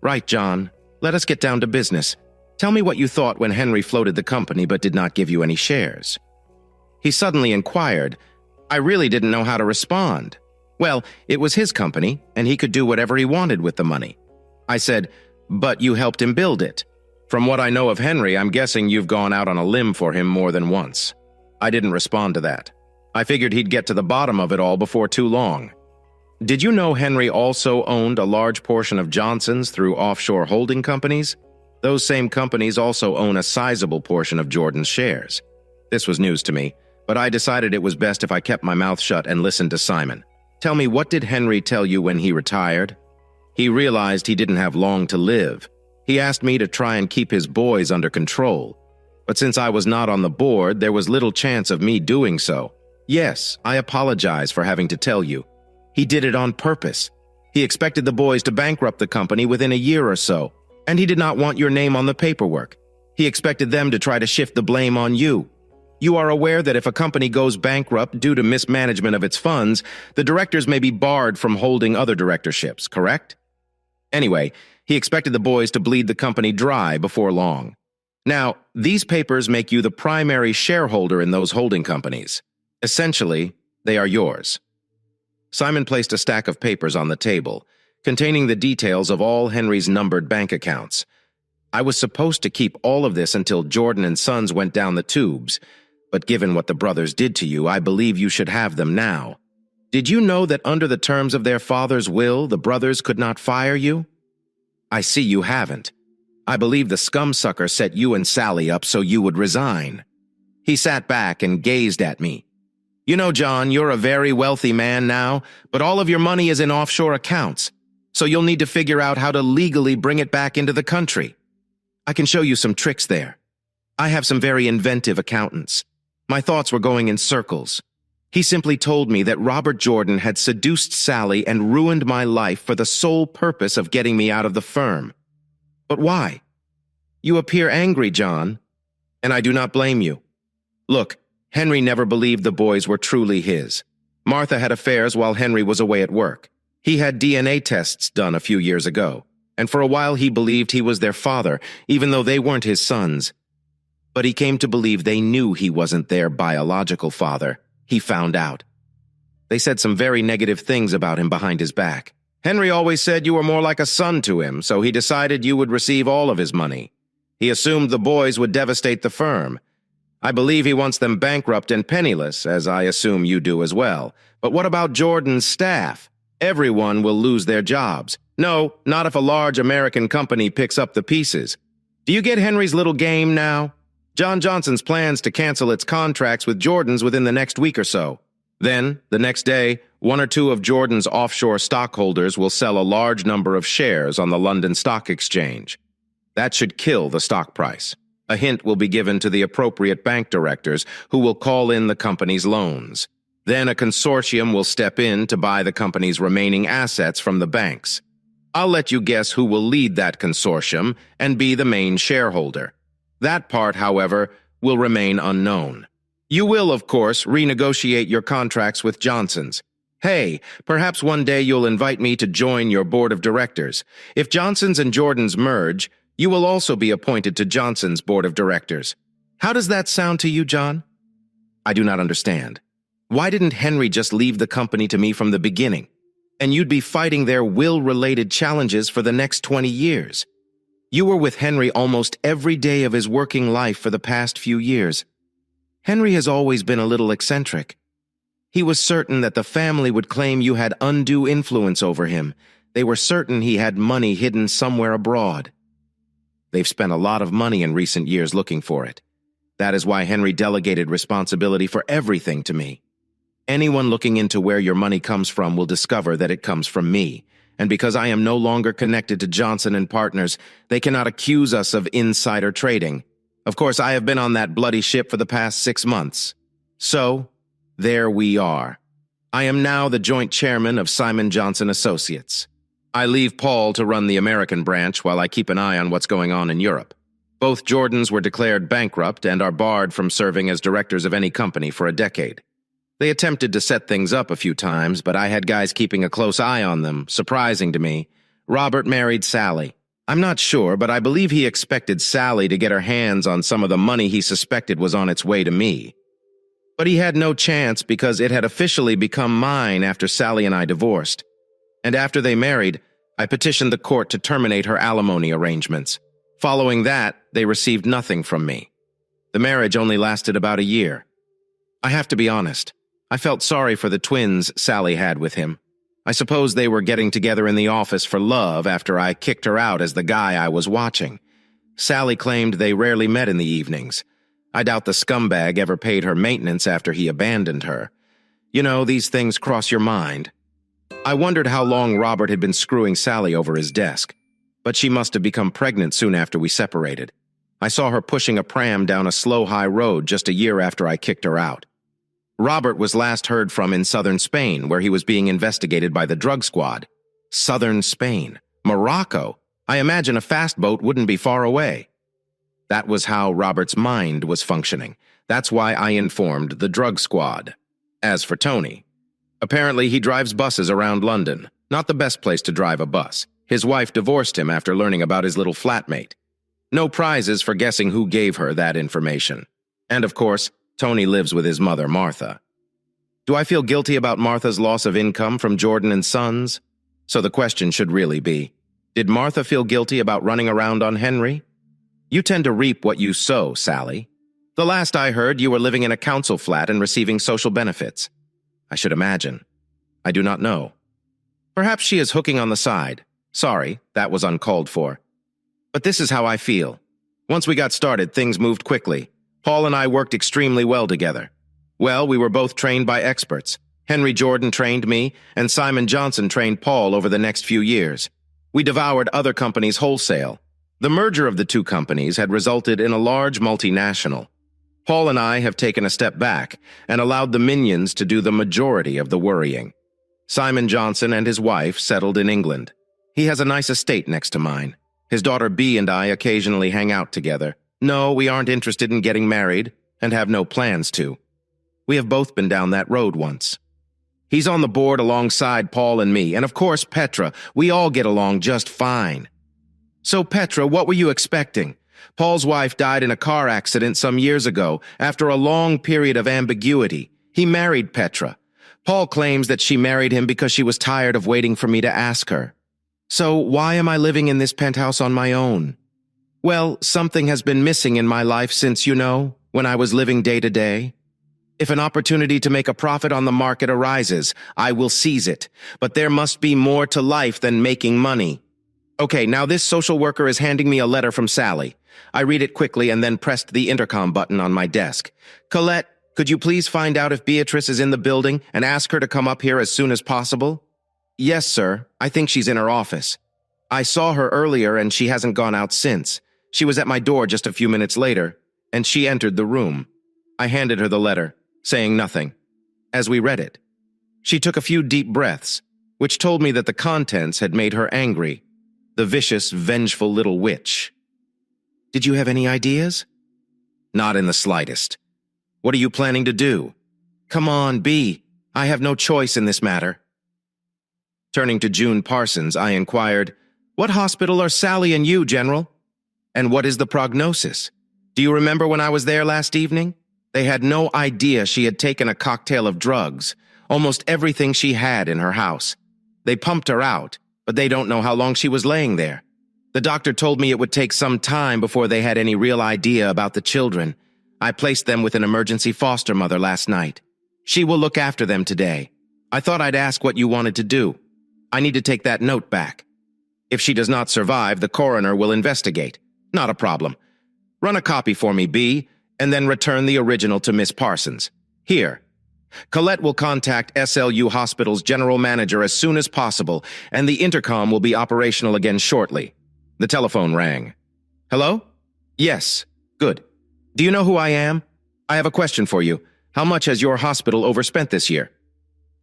"Right, John. Let us get down to business. Tell me what you thought when Henry floated the company but did not give you any shares." He suddenly inquired. I really didn't know how to respond. Well, it was his company, and he could do whatever he wanted with the money. I said, "But you helped him build it. From what I know of Henry, I'm guessing you've gone out on a limb for him more than once." I didn't respond to that. I figured he'd get to the bottom of it all before too long. "Did you know Henry also owned a large portion of Johnson's through offshore holding companies? Those same companies also own a sizable portion of Jordan's shares." This was news to me, but I decided it was best if I kept my mouth shut and listened to Simon. "Tell me, what did Henry tell you when he retired?" "He realized he didn't have long to live. He asked me to try and keep his boys under control. But since I was not on the board, there was little chance of me doing so. Yes, I apologize for having to tell you. He did it on purpose. He expected the boys to bankrupt the company within a year or so, and he did not want your name on the paperwork. He expected them to try to shift the blame on you. You are aware that if a company goes bankrupt due to mismanagement of its funds, the directors may be barred from holding other directorships, correct? Anyway, he expected the boys to bleed the company dry before long. Now, these papers make you the primary shareholder in those holding companies. Essentially, they are yours." Simon placed a stack of papers on the table, containing the details of all Henry's numbered bank accounts. I was supposed to keep all of this until Jordan and Sons went down the tubes, but given what the brothers did to you, I believe you should have them now. Did you know that under the terms of their father's will, the brothers could not fire you? I see you haven't. I believe the scumsucker set you and Sally up so you would resign. He sat back and gazed at me. "You know, John, you're a very wealthy man now, but all of your money is in offshore accounts, so you'll need to figure out how to legally bring it back into the country. I can show you some tricks there. I have some very inventive accountants. My thoughts were going in circles. He simply told me that Robert Jordan had seduced Sally and ruined my life for the sole purpose of getting me out of the firm. But why? You appear angry, John, and I do not blame you. Look, Henry never believed the boys were truly his. Martha had affairs while Henry was away at work. He had DNA tests done a few years ago, and for a while he believed he was their father, even though they weren't his sons. But he came to believe they knew he wasn't their biological father. He found out. They said some very negative things about him behind his back. Henry always said you were more like a son to him, so he decided you would receive all of his money. He assumed the boys would devastate the firm. I believe he wants them bankrupt and penniless, as I assume you do as well. But what about Jordan's staff? Everyone will lose their jobs. No, not if a large American company picks up the pieces. Do you get Henry's little game now? John Johnson's plans to cancel its contracts with Jordan's within the next week or so. Then, the next day, one or two of Jordan's offshore stockholders will sell a large number of shares on the London Stock Exchange. That should kill the stock price. A hint will be given to the appropriate bank directors who will call in the company's loans. Then a consortium will step in to buy the company's remaining assets from the banks. I'll let you guess who will lead that consortium and be the main shareholder. That part, however, will remain unknown. You will, of course, renegotiate your contracts with Johnson's. Hey, perhaps one day you'll invite me to join your board of directors. If Johnson's and Jordan's merge, you will also be appointed to Johnson's board of directors. How does that sound to you, John? I do not understand. Why didn't Henry just leave the company to me from the beginning? And you'd be fighting their will-related challenges for the next 20 years. You were with Henry almost every day of his working life for the past few years. Henry has always been a little eccentric. He was certain that the family would claim you had undue influence over him. They were certain he had money hidden somewhere abroad. They've spent a lot of money in recent years looking for it. That is why Henry delegated responsibility for everything to me. Anyone looking into where your money comes from will discover that it comes from me. And because I am no longer connected to Johnson and Partners, they cannot accuse us of insider trading. Of course, I have been on that bloody ship for the past 6 months. So, there we are. I am now the joint chairman of Simon Johnson Associates. I leave Paul to run the American branch while I keep an eye on what's going on in Europe. Both Jordans were declared bankrupt and are barred from serving as directors of any company for a decade. They attempted to set things up a few times, but I had guys keeping a close eye on them. Surprising to me, Robert married Sally. I'm not sure, but I believe he expected Sally to get her hands on some of the money he suspected was on its way to me. But he had no chance because it had officially become mine after Sally and I divorced. And after they married, I petitioned the court to terminate her alimony arrangements. Following that, they received nothing from me. The marriage only lasted about a year. I have to be honest. I felt sorry for the twins Sally had with him. I suppose they were getting together in the office for love after I kicked her out as the guy I was watching. Sally claimed they rarely met in the evenings. I doubt the scumbag ever paid her maintenance after he abandoned her. You know, these things cross your mind. I wondered how long Robert had been screwing Sally over his desk, but she must have become pregnant soon after we separated. I saw her pushing a pram down a slow high road just a year after I kicked her out. Robert was last heard from in southern Spain, where he was being investigated by the drug squad. Southern Spain. Morocco. I imagine a fast boat wouldn't be far away. That was how Robert's mind was functioning. That's why I informed the drug squad. As for Tony, apparently he drives buses around London. Not the best place to drive a bus. His wife divorced him after learning about his little flatmate. No prizes for guessing who gave her that information. And of course, Tony lives with his mother, Martha. Do I feel guilty about Martha's loss of income from Jordan and Sons? So the question should really be, did Martha feel guilty about running around on Henry? You tend to reap what you sow, Sally. The last I heard, you were living in a council flat and receiving social benefits. I should imagine. I do not know. Perhaps she is hooking on the side. Sorry, that was uncalled for. But this is how I feel. Once we got started, things moved quickly. Paul and I worked extremely well together. Well, we were both trained by experts. Henry Jordan trained me, and Simon Johnson trained Paul over the next few years. We devoured other companies wholesale. The merger of the two companies had resulted in a large multinational. Paul and I have taken a step back and allowed the minions to do the majority of the worrying. Simon Johnson and his wife settled in England. He has a nice estate next to mine. His daughter Bea and I occasionally hang out together. No, we aren't interested in getting married, and have no plans to. We have both been down that road once. He's on the board alongside Paul and me, and of course Petra. We all get along just fine. So Petra, what were you expecting? Paul's wife died in a car accident some years ago, after a long period of ambiguity. He married Petra. Paul claims that she married him because she was tired of waiting for me to ask her. So why am I living in this penthouse on my own? Well, something has been missing in my life since, when I was living day to day. If an opportunity to make a profit on the market arises, I will seize it. But there must be more to life than making money. Okay, now this social worker is handing me a letter from Sally. I read it quickly and then pressed the intercom button on my desk. Colette, could you please find out if Beatrice is in the building and ask her to come up here as soon as possible? Yes, sir. I think she's in her office. I saw her earlier and she hasn't gone out since. She was at my door just a few minutes later, and she entered the room. I handed her the letter, saying nothing. As we read it, she took a few deep breaths, which told me that the contents had made her angry. The vicious, vengeful little witch. Did you have any ideas? Not in the slightest. What are you planning to do? Come on, Bea. I have no choice in this matter. Turning to June Parsons, I inquired, "What hospital are Sally and you, General? And what is the prognosis? Do you remember when I was there last evening? They had no idea she had taken a cocktail of drugs, almost everything she had in her house. They pumped her out, but they don't know how long she was laying there. The doctor told me it would take some time before they had any real idea about the children. I placed them with an emergency foster mother last night. She will look after them today. I thought I'd ask what you wanted to do. I need to take that note back. If she does not survive, the coroner will investigate. Not a problem. Run a copy for me, Bea, and then return the original to Miss Parsons. Here. Colette will contact SLU Hospital's general manager as soon as possible, and the intercom will be operational again shortly." The telephone rang. "Hello? Yes. Good. Do you know who I am? I have a question for you. How much has your hospital overspent this year?"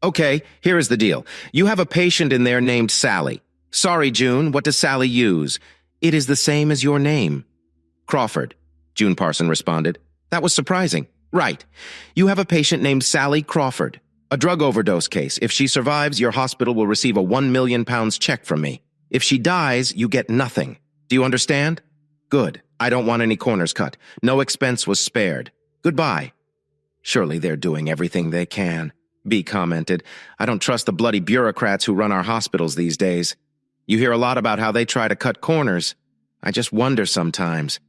Okay, here is the deal. You have a patient in there named Sally. Sorry, June, what does Sally use? It is the same as your name. Crawford, June Parson responded. That was surprising. Right. You have a patient named Sally Crawford. A drug overdose case. If she survives, your hospital will receive a £1 million check from me. If she dies, you get nothing. Do you understand? Good. I don't want any corners cut. No expense was spared. Goodbye. Surely they're doing everything they can, B commented. I don't trust the bloody bureaucrats who run our hospitals these days. You hear a lot about how they try to cut corners. I just wonder sometimes.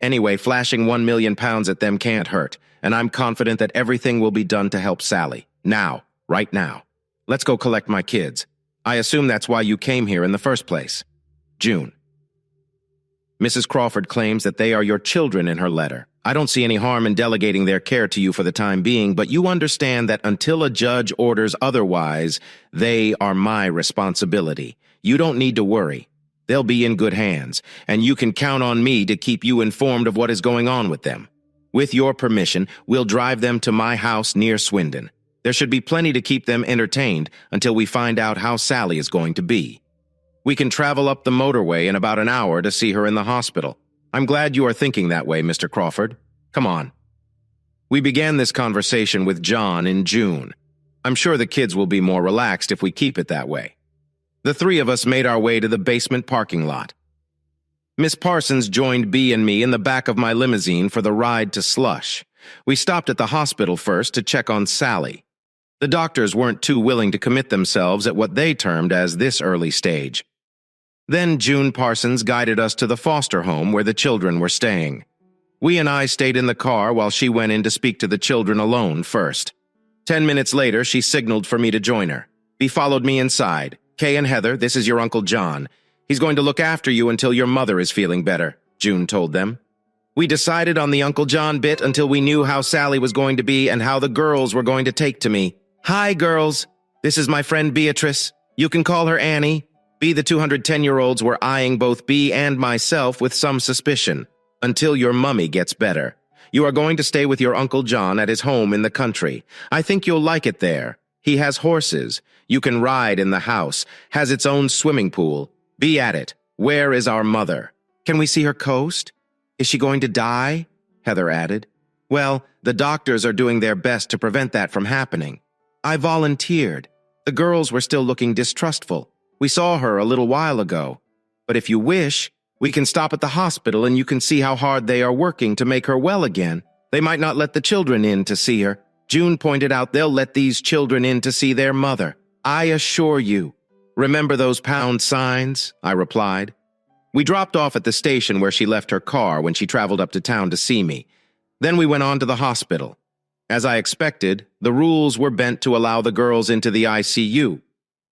Anyway, flashing £1 million at them can't hurt, and I'm confident that everything will be done to help Sally. Now. Right now. Let's go collect my kids. I assume that's why you came here in the first place. June. Mrs. Crawford claims that they are your children in her letter. I don't see any harm in delegating their care to you for the time being, but you understand that until a judge orders otherwise, they are my responsibility. You don't need to worry. They'll be in good hands, and you can count on me to keep you informed of what is going on with them. With your permission, we'll drive them to my house near Swindon. There should be plenty to keep them entertained until we find out how Sally is going to be. We can travel up the motorway in about an hour to see her in the hospital. I'm glad you are thinking that way, Mr. Crawford. Come on. We began this conversation with John in June. I'm sure the kids will be more relaxed if we keep it that way. The three of us made our way to the basement parking lot. Miss Parsons joined B and me in the back of my limousine for the ride to Slush. We stopped at the hospital first to check on Sally. The doctors weren't too willing to commit themselves at what they termed as this early stage. Then June Parsons guided us to the foster home where the children were staying. We and I stayed in the car while she went in to speak to the children alone first. 10 minutes later, she signaled for me to join her. He followed me inside. Kay and Heather, this is your Uncle John. He's going to look after you until your mother is feeling better, June told them. We decided on the Uncle John bit until we knew how Sally was going to be and how the girls were going to take to me. Hi, girls. This is my friend Beatrice. You can call her Annie. B, the 210-year-olds were eyeing both B and myself with some suspicion. Until your mummy gets better. You are going to stay with your Uncle John at his home in the country. I think you'll like it there. He has horses. You can ride in the house. Has its own swimming pool. Be at it. Where is our mother? Can we see her coast? Is she going to die? Heather added. Well, the doctors are doing their best to prevent that from happening. I volunteered. The girls were still looking distrustful. We saw her a little while ago. But if you wish, we can stop at the hospital and you can see how hard they are working to make her well again. They might not let the children in to see her. June pointed out they'll let these children in to see their mother. I assure you. Remember those pound signs? I replied. We dropped off at the station where she left her car when she traveled up to town to see me. Then we went on to the hospital. As I expected, the rules were bent to allow the girls into the ICU.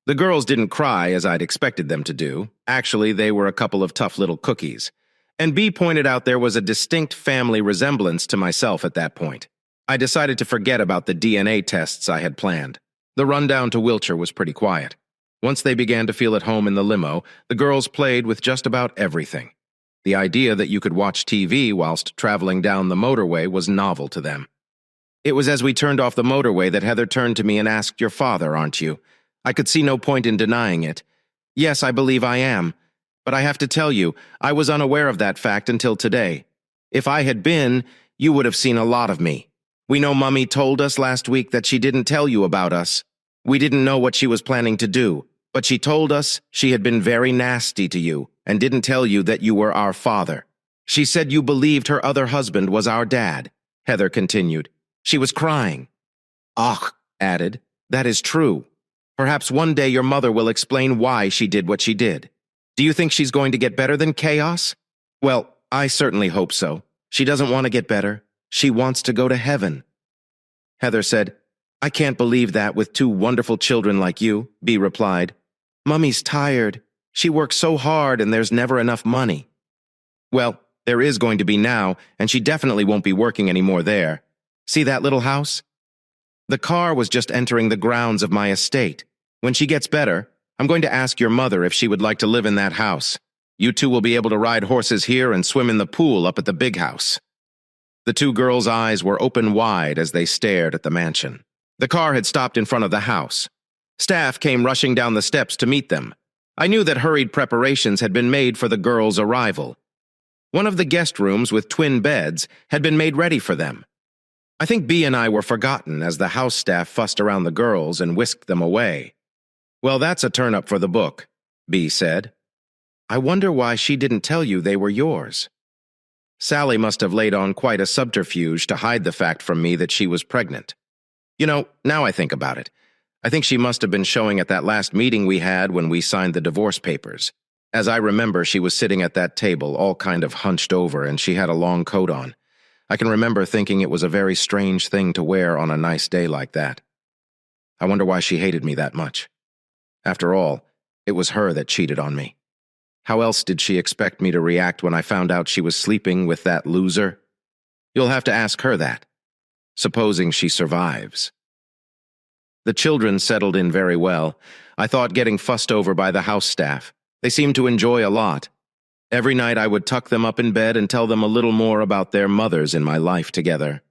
The girls didn't cry as I'd expected them to do. Actually, they were a couple of tough little cookies. And B pointed out there was a distinct family resemblance to myself at that point. I decided to forget about the DNA tests I had planned. The run down to Wiltshire was pretty quiet. Once they began to feel at home in the limo, the girls played with just about everything. The idea that you could watch TV whilst traveling down the motorway was novel to them. It was as we turned off the motorway that Heather turned to me and asked, "Your father, aren't you?" I could see no point in denying it. Yes, I believe I am. But I have to tell you, I was unaware of that fact until today. If I had been, you would have seen a lot of me. We know Mummy told us last week that she didn't tell you about us. We didn't know what she was planning to do, but she told us she had been very nasty to you and didn't tell you that you were our father. She said you believed her other husband was our dad, Heather continued. She was crying. Ach, added, that is true. Perhaps one day your mother will explain why she did what she did. Do you think she's going to get better than chaos? Well, I certainly hope so. She doesn't want to get better. She wants to go to heaven. Heather said, I can't believe that with two wonderful children like you, B replied. Mummy's tired. She works so hard and there's never enough money. Well, there is going to be now, and she definitely won't be working anymore there. See that little house? The car was just entering the grounds of my estate. When she gets better, I'm going to ask your mother if she would like to live in that house. You two will be able to ride horses here and swim in the pool up at the big house. The two girls' eyes were open wide as they stared at the mansion. The car had stopped in front of the house. Staff came rushing down the steps to meet them. I knew that hurried preparations had been made for the girls' arrival. One of the guest rooms with twin beds had been made ready for them. I think Bea and I were forgotten as the house staff fussed around the girls and whisked them away. "Well, that's a turn-up for the book," Bea said. "I wonder why she didn't tell you they were yours." Sally must have laid on quite a subterfuge to hide the fact from me that she was pregnant. You know, now I think about it, I think she must have been showing at that last meeting we had when we signed the divorce papers. As I remember, she was sitting at that table, all kind of hunched over, and she had a long coat on. I can remember thinking it was a very strange thing to wear on a nice day like that. I wonder why she hated me that much. After all, it was her that cheated on me. How else did she expect me to react when I found out she was sleeping with that loser? You'll have to ask her that. Supposing she survives. The children settled in very well. I thought getting fussed over by the house staff. They seemed to enjoy a lot. Every night I would tuck them up in bed and tell them a little more about their mothers in my life together.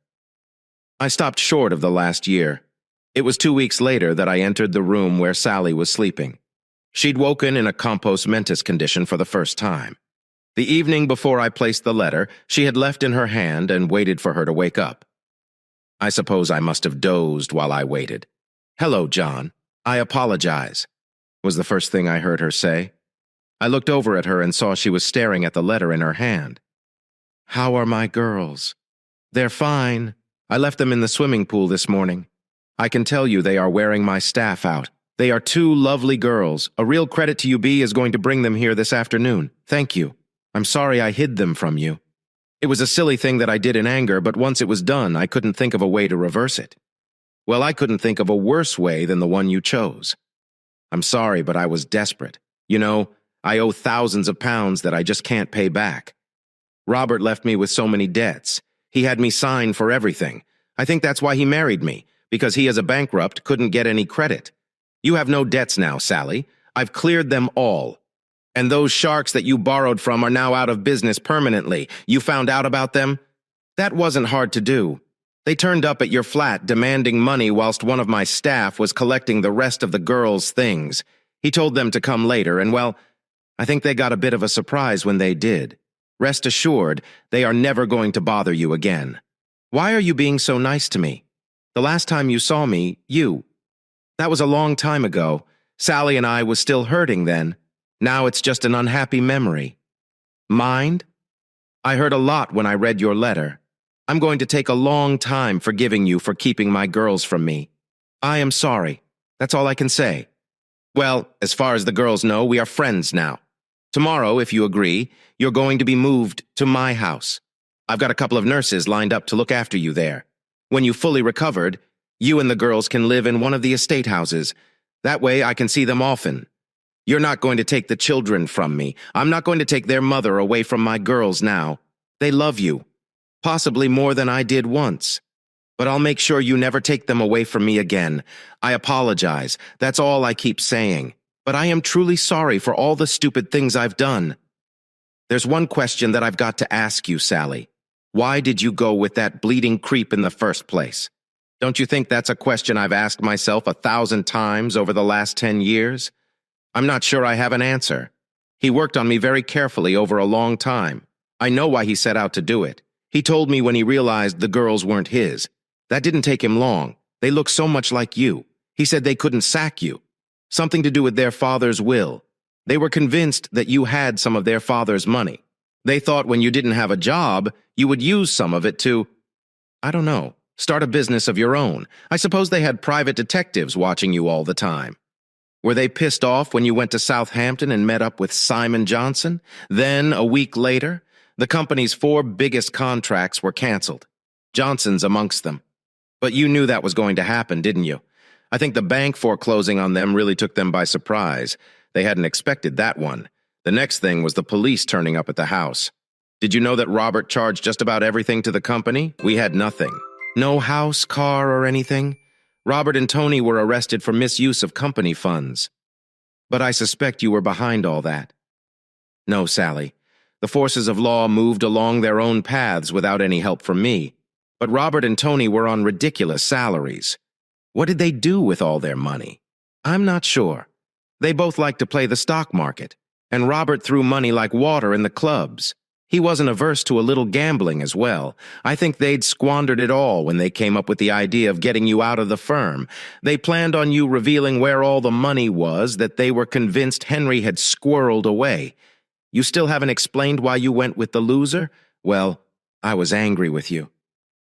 I stopped short of the last year. It was 2 weeks later that I entered the room where Sally was sleeping. She'd woken in a compos mentis condition for the first time. The evening before I placed the letter, she had left in her hand and waited for her to wake up. I suppose I must have dozed while I waited. "Hello, John. I apologize," was the first thing I heard her say. I looked over at her and saw she was staring at the letter in her hand. "How are my girls?" "They're fine. I left them in the swimming pool this morning. I can tell you they are wearing my staff out. They are 2 lovely girls. A real credit to you, Bea is going to bring them here this afternoon. Thank you. I'm sorry I hid them from you. It was a silly thing that I did in anger, but once it was done, I couldn't think of a way to reverse it. Well, I couldn't think of a worse way than the one you chose. I'm sorry, but I was desperate. You know, I owe thousands of pounds that I just can't pay back. Robert left me with so many debts. He had me sign for everything. I think that's why he married me, because he as a bankrupt couldn't get any credit. You have no debts now, Sally. I've cleared them all. And those sharks that you borrowed from are now out of business permanently. You found out about them? That wasn't hard to do. They turned up at your flat demanding money whilst one of my staff was collecting the rest of the girls' things. He told them to come later, and well, I think they got a bit of a surprise when they did. Rest assured, they are never going to bother you again. Why are you being so nice to me? The last time you saw me, that was a long time ago. Sally and I was still hurting then. Now it's just an unhappy memory. Mind? I hurt a lot when I read your letter. I'm going to take a long time forgiving you for keeping my girls from me. I am sorry. That's all I can say. Well, as far as the girls know, we are friends now. Tomorrow, if you agree, you're going to be moved to my house. I've got a couple of nurses lined up to look after you there. When you've fully recovered, you and the girls can live in one of the estate houses. That way I can see them often. You're not going to take the children from me. I'm not going to take their mother away from my girls now. They love you. Possibly more than I did once. But I'll make sure you never take them away from me again. I apologize. That's all I keep saying. But I am truly sorry for all the stupid things I've done. There's one question that I've got to ask you, Sally. Why did you go with that bleeding creep in the first place? Don't you think that's a question I've asked myself 1,000 times over the last 10 years? I'm not sure I have an answer. He worked on me very carefully over a long time. I know why he set out to do it. He told me when he realized the girls weren't his. That didn't take him long. They look so much like you. He said they couldn't sack you. Something to do with their father's will. They were convinced that you had some of their father's money. They thought when you didn't have a job, you would use some of it to, I don't know, start a business of your own. I suppose they had private detectives watching you all the time. Were they pissed off when you went to Southampton and met up with Simon Johnson? Then, a week later, the company's 4 biggest contracts were canceled. Johnson's amongst them. But you knew that was going to happen, didn't you? I think the bank foreclosing on them really took them by surprise. They hadn't expected that one. The next thing was the police turning up at the house. Did you know that Robert charged just about everything to the company? We had nothing. No house, car, or anything. Robert and Tony were arrested for misuse of company funds. But I suspect you were behind all that. No, Sally. The forces of law moved along their own paths without any help from me. But Robert and Tony were on ridiculous salaries. What did they do with all their money? I'm not sure. They both like to play the stock market, and Robert threw money like water in the clubs. He wasn't averse to a little gambling as well. I think they'd squandered it all when they came up with the idea of getting you out of the firm. They planned on you revealing where all the money was that they were convinced Henry had squirreled away. You still haven't explained why you went with the loser? Well, I was angry with you.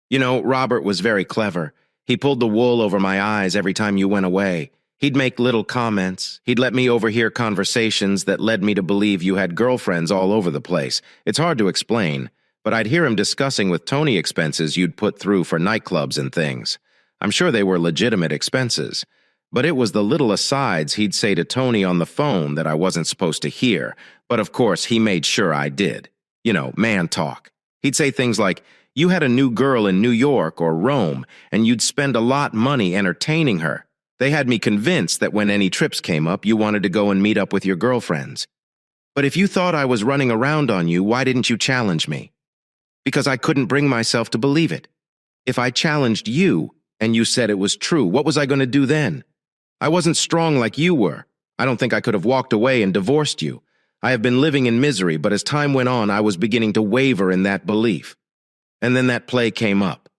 You know, Robert was very clever. He pulled the wool over my eyes every time you went away. He'd make little comments. He'd let me overhear conversations that led me to believe you had girlfriends all over the place. It's hard to explain, but I'd hear him discussing with Tony expenses you'd put through for nightclubs and things. I'm sure they were legitimate expenses, but it was the little asides he'd say to Tony on the phone that I wasn't supposed to hear. But of course, he made sure I did. You know, man talk. He'd say things like, "You had a new girl in New York or Rome, and you'd spend a lot money entertaining her. They had me convinced that when any trips came up, you wanted to go and meet up with your girlfriends. But if you thought I was running around on you, why didn't you challenge me?" Because I couldn't bring myself to believe it. If I challenged you, and you said it was true, what was I going to do then? I wasn't strong like you were. I don't think I could have walked away and divorced you. I have been living in misery, but as time went on, I was beginning to waver in that belief. And then that play came up.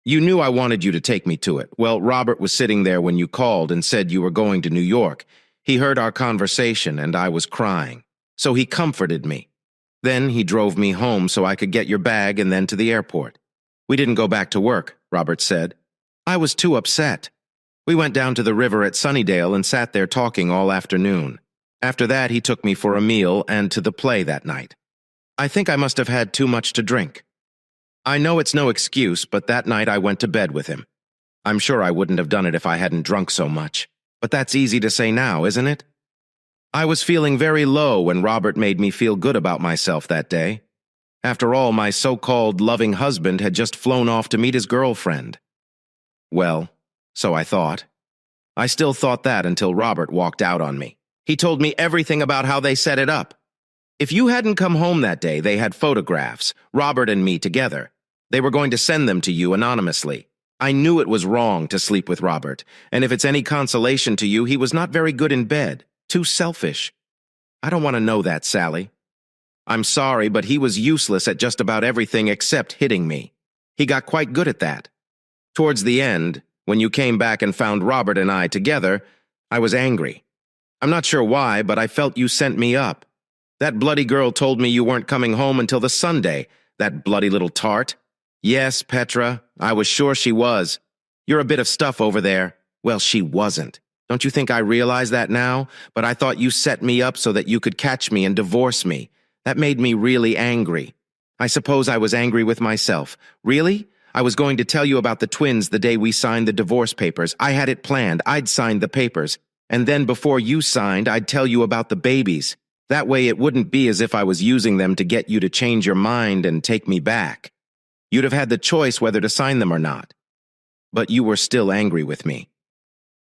You knew I wanted you to take me to it. Well, Robert was sitting there when you called and said you were going to New York. He heard our conversation, and I was crying. So he comforted me. Then he drove me home so I could get your bag and then to the airport. We didn't go back to work, Robert said. I was too upset. We went down to the river at Sunnydale and sat there talking all afternoon. After that, he took me for a meal and to the play that night. I think I must have had too much to drink. I know it's no excuse, but that night I went to bed with him. I'm sure I wouldn't have done it if I hadn't drunk so much. But that's easy to say now, isn't it? I was feeling very low when Robert made me feel good about myself that day. After all, my so-called loving husband had just flown off to meet his girlfriend. Well, so I thought. I still thought that until Robert walked out on me. He told me everything about how they set it up. If you hadn't come home that day, they had photographs, Robert and me together. They were going to send them to you anonymously. I knew it was wrong to sleep with Robert, and if it's any consolation to you, he was not very good in bed, too selfish. I don't want to know that, Sally. I'm sorry, but he was useless at just about everything except hitting me. He got quite good at that. Towards the end, when you came back and found Robert and I together, I was angry. I'm not sure why, but I felt you sent me up. That bloody girl told me you weren't coming home until the Sunday, that bloody little tart. Yes, Petra, I was sure she was. You're a bit of stuff over there. Well, she wasn't. Don't you think I realize that now? But I thought you set me up so that you could catch me and divorce me. That made me really angry. I suppose I was angry with myself. Really? I was going to tell you about the twins the day we signed the divorce papers. I had it planned. I'd signed the papers. And then before you signed, I'd tell you about the babies. That way it wouldn't be as if I was using them to get you to change your mind and take me back. You'd have had the choice whether to sign them or not. But you were still angry with me.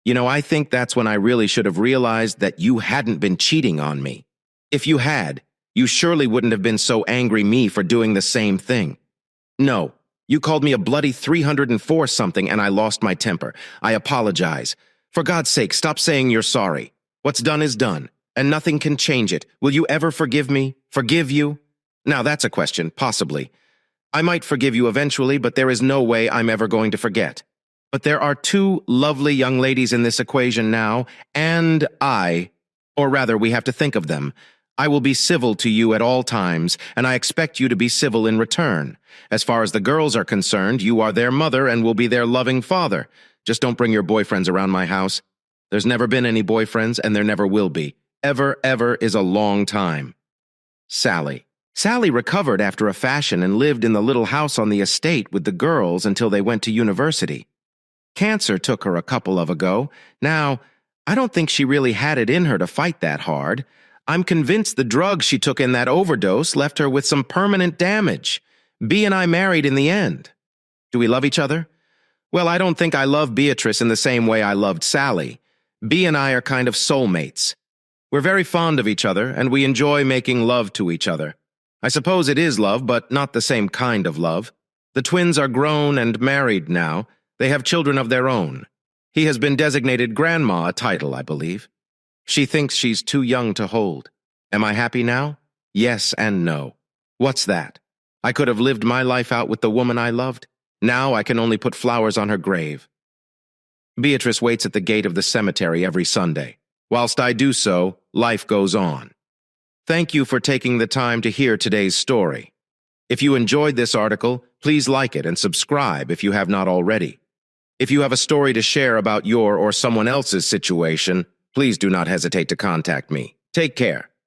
You know, I think that's when I really should have realized that you hadn't been cheating on me. If you had, you surely wouldn't have been so angry me for doing the same thing. No, you called me a bloody 304 something and I lost my temper. I apologize. For God's sake, stop saying you're sorry. What's done is done, and nothing can change it. Will you ever forgive me? Forgive you? Now that's a question, possibly. I might forgive you eventually, but there is no way I'm ever going to forget. But there are two lovely young ladies in this equation now, and or rather we have to think of them. I will be civil to you at all times, and I expect you to be civil in return. As far as the girls are concerned, you are their mother and will be their loving father. Just don't bring your boyfriends around my house. There's never been any boyfriends, and there never will be. Ever is a long time. Sally. Sally recovered after a fashion and lived in the little house on the estate with the girls until they went to university. Cancer took her a couple of ago. Now, I don't think she really had it in her to fight that hard. I'm convinced the drugs she took in that overdose left her with some permanent damage. Bea and I married in the end. Do we love each other? Well, I don't think I love Beatrice in the same way I loved Sally. Bea and I are kind of soulmates. We're very fond of each other, and we enjoy making love to each other. I suppose it is love, but not the same kind of love. The twins are grown and married now. They have children of their own. He has been designated Grandma, a title, I believe. She thinks she's too young to hold. Am I happy now? Yes and no. What's that? I could have lived my life out with the woman I loved. Now I can only put flowers on her grave. Beatrice waits at the gate of the cemetery every Sunday. Whilst I do so, life goes on. Thank you for taking the time to hear today's story. If you enjoyed this article, please like it and subscribe if you have not already. If you have a story to share about your or someone else's situation, please do not hesitate to contact me. Take care.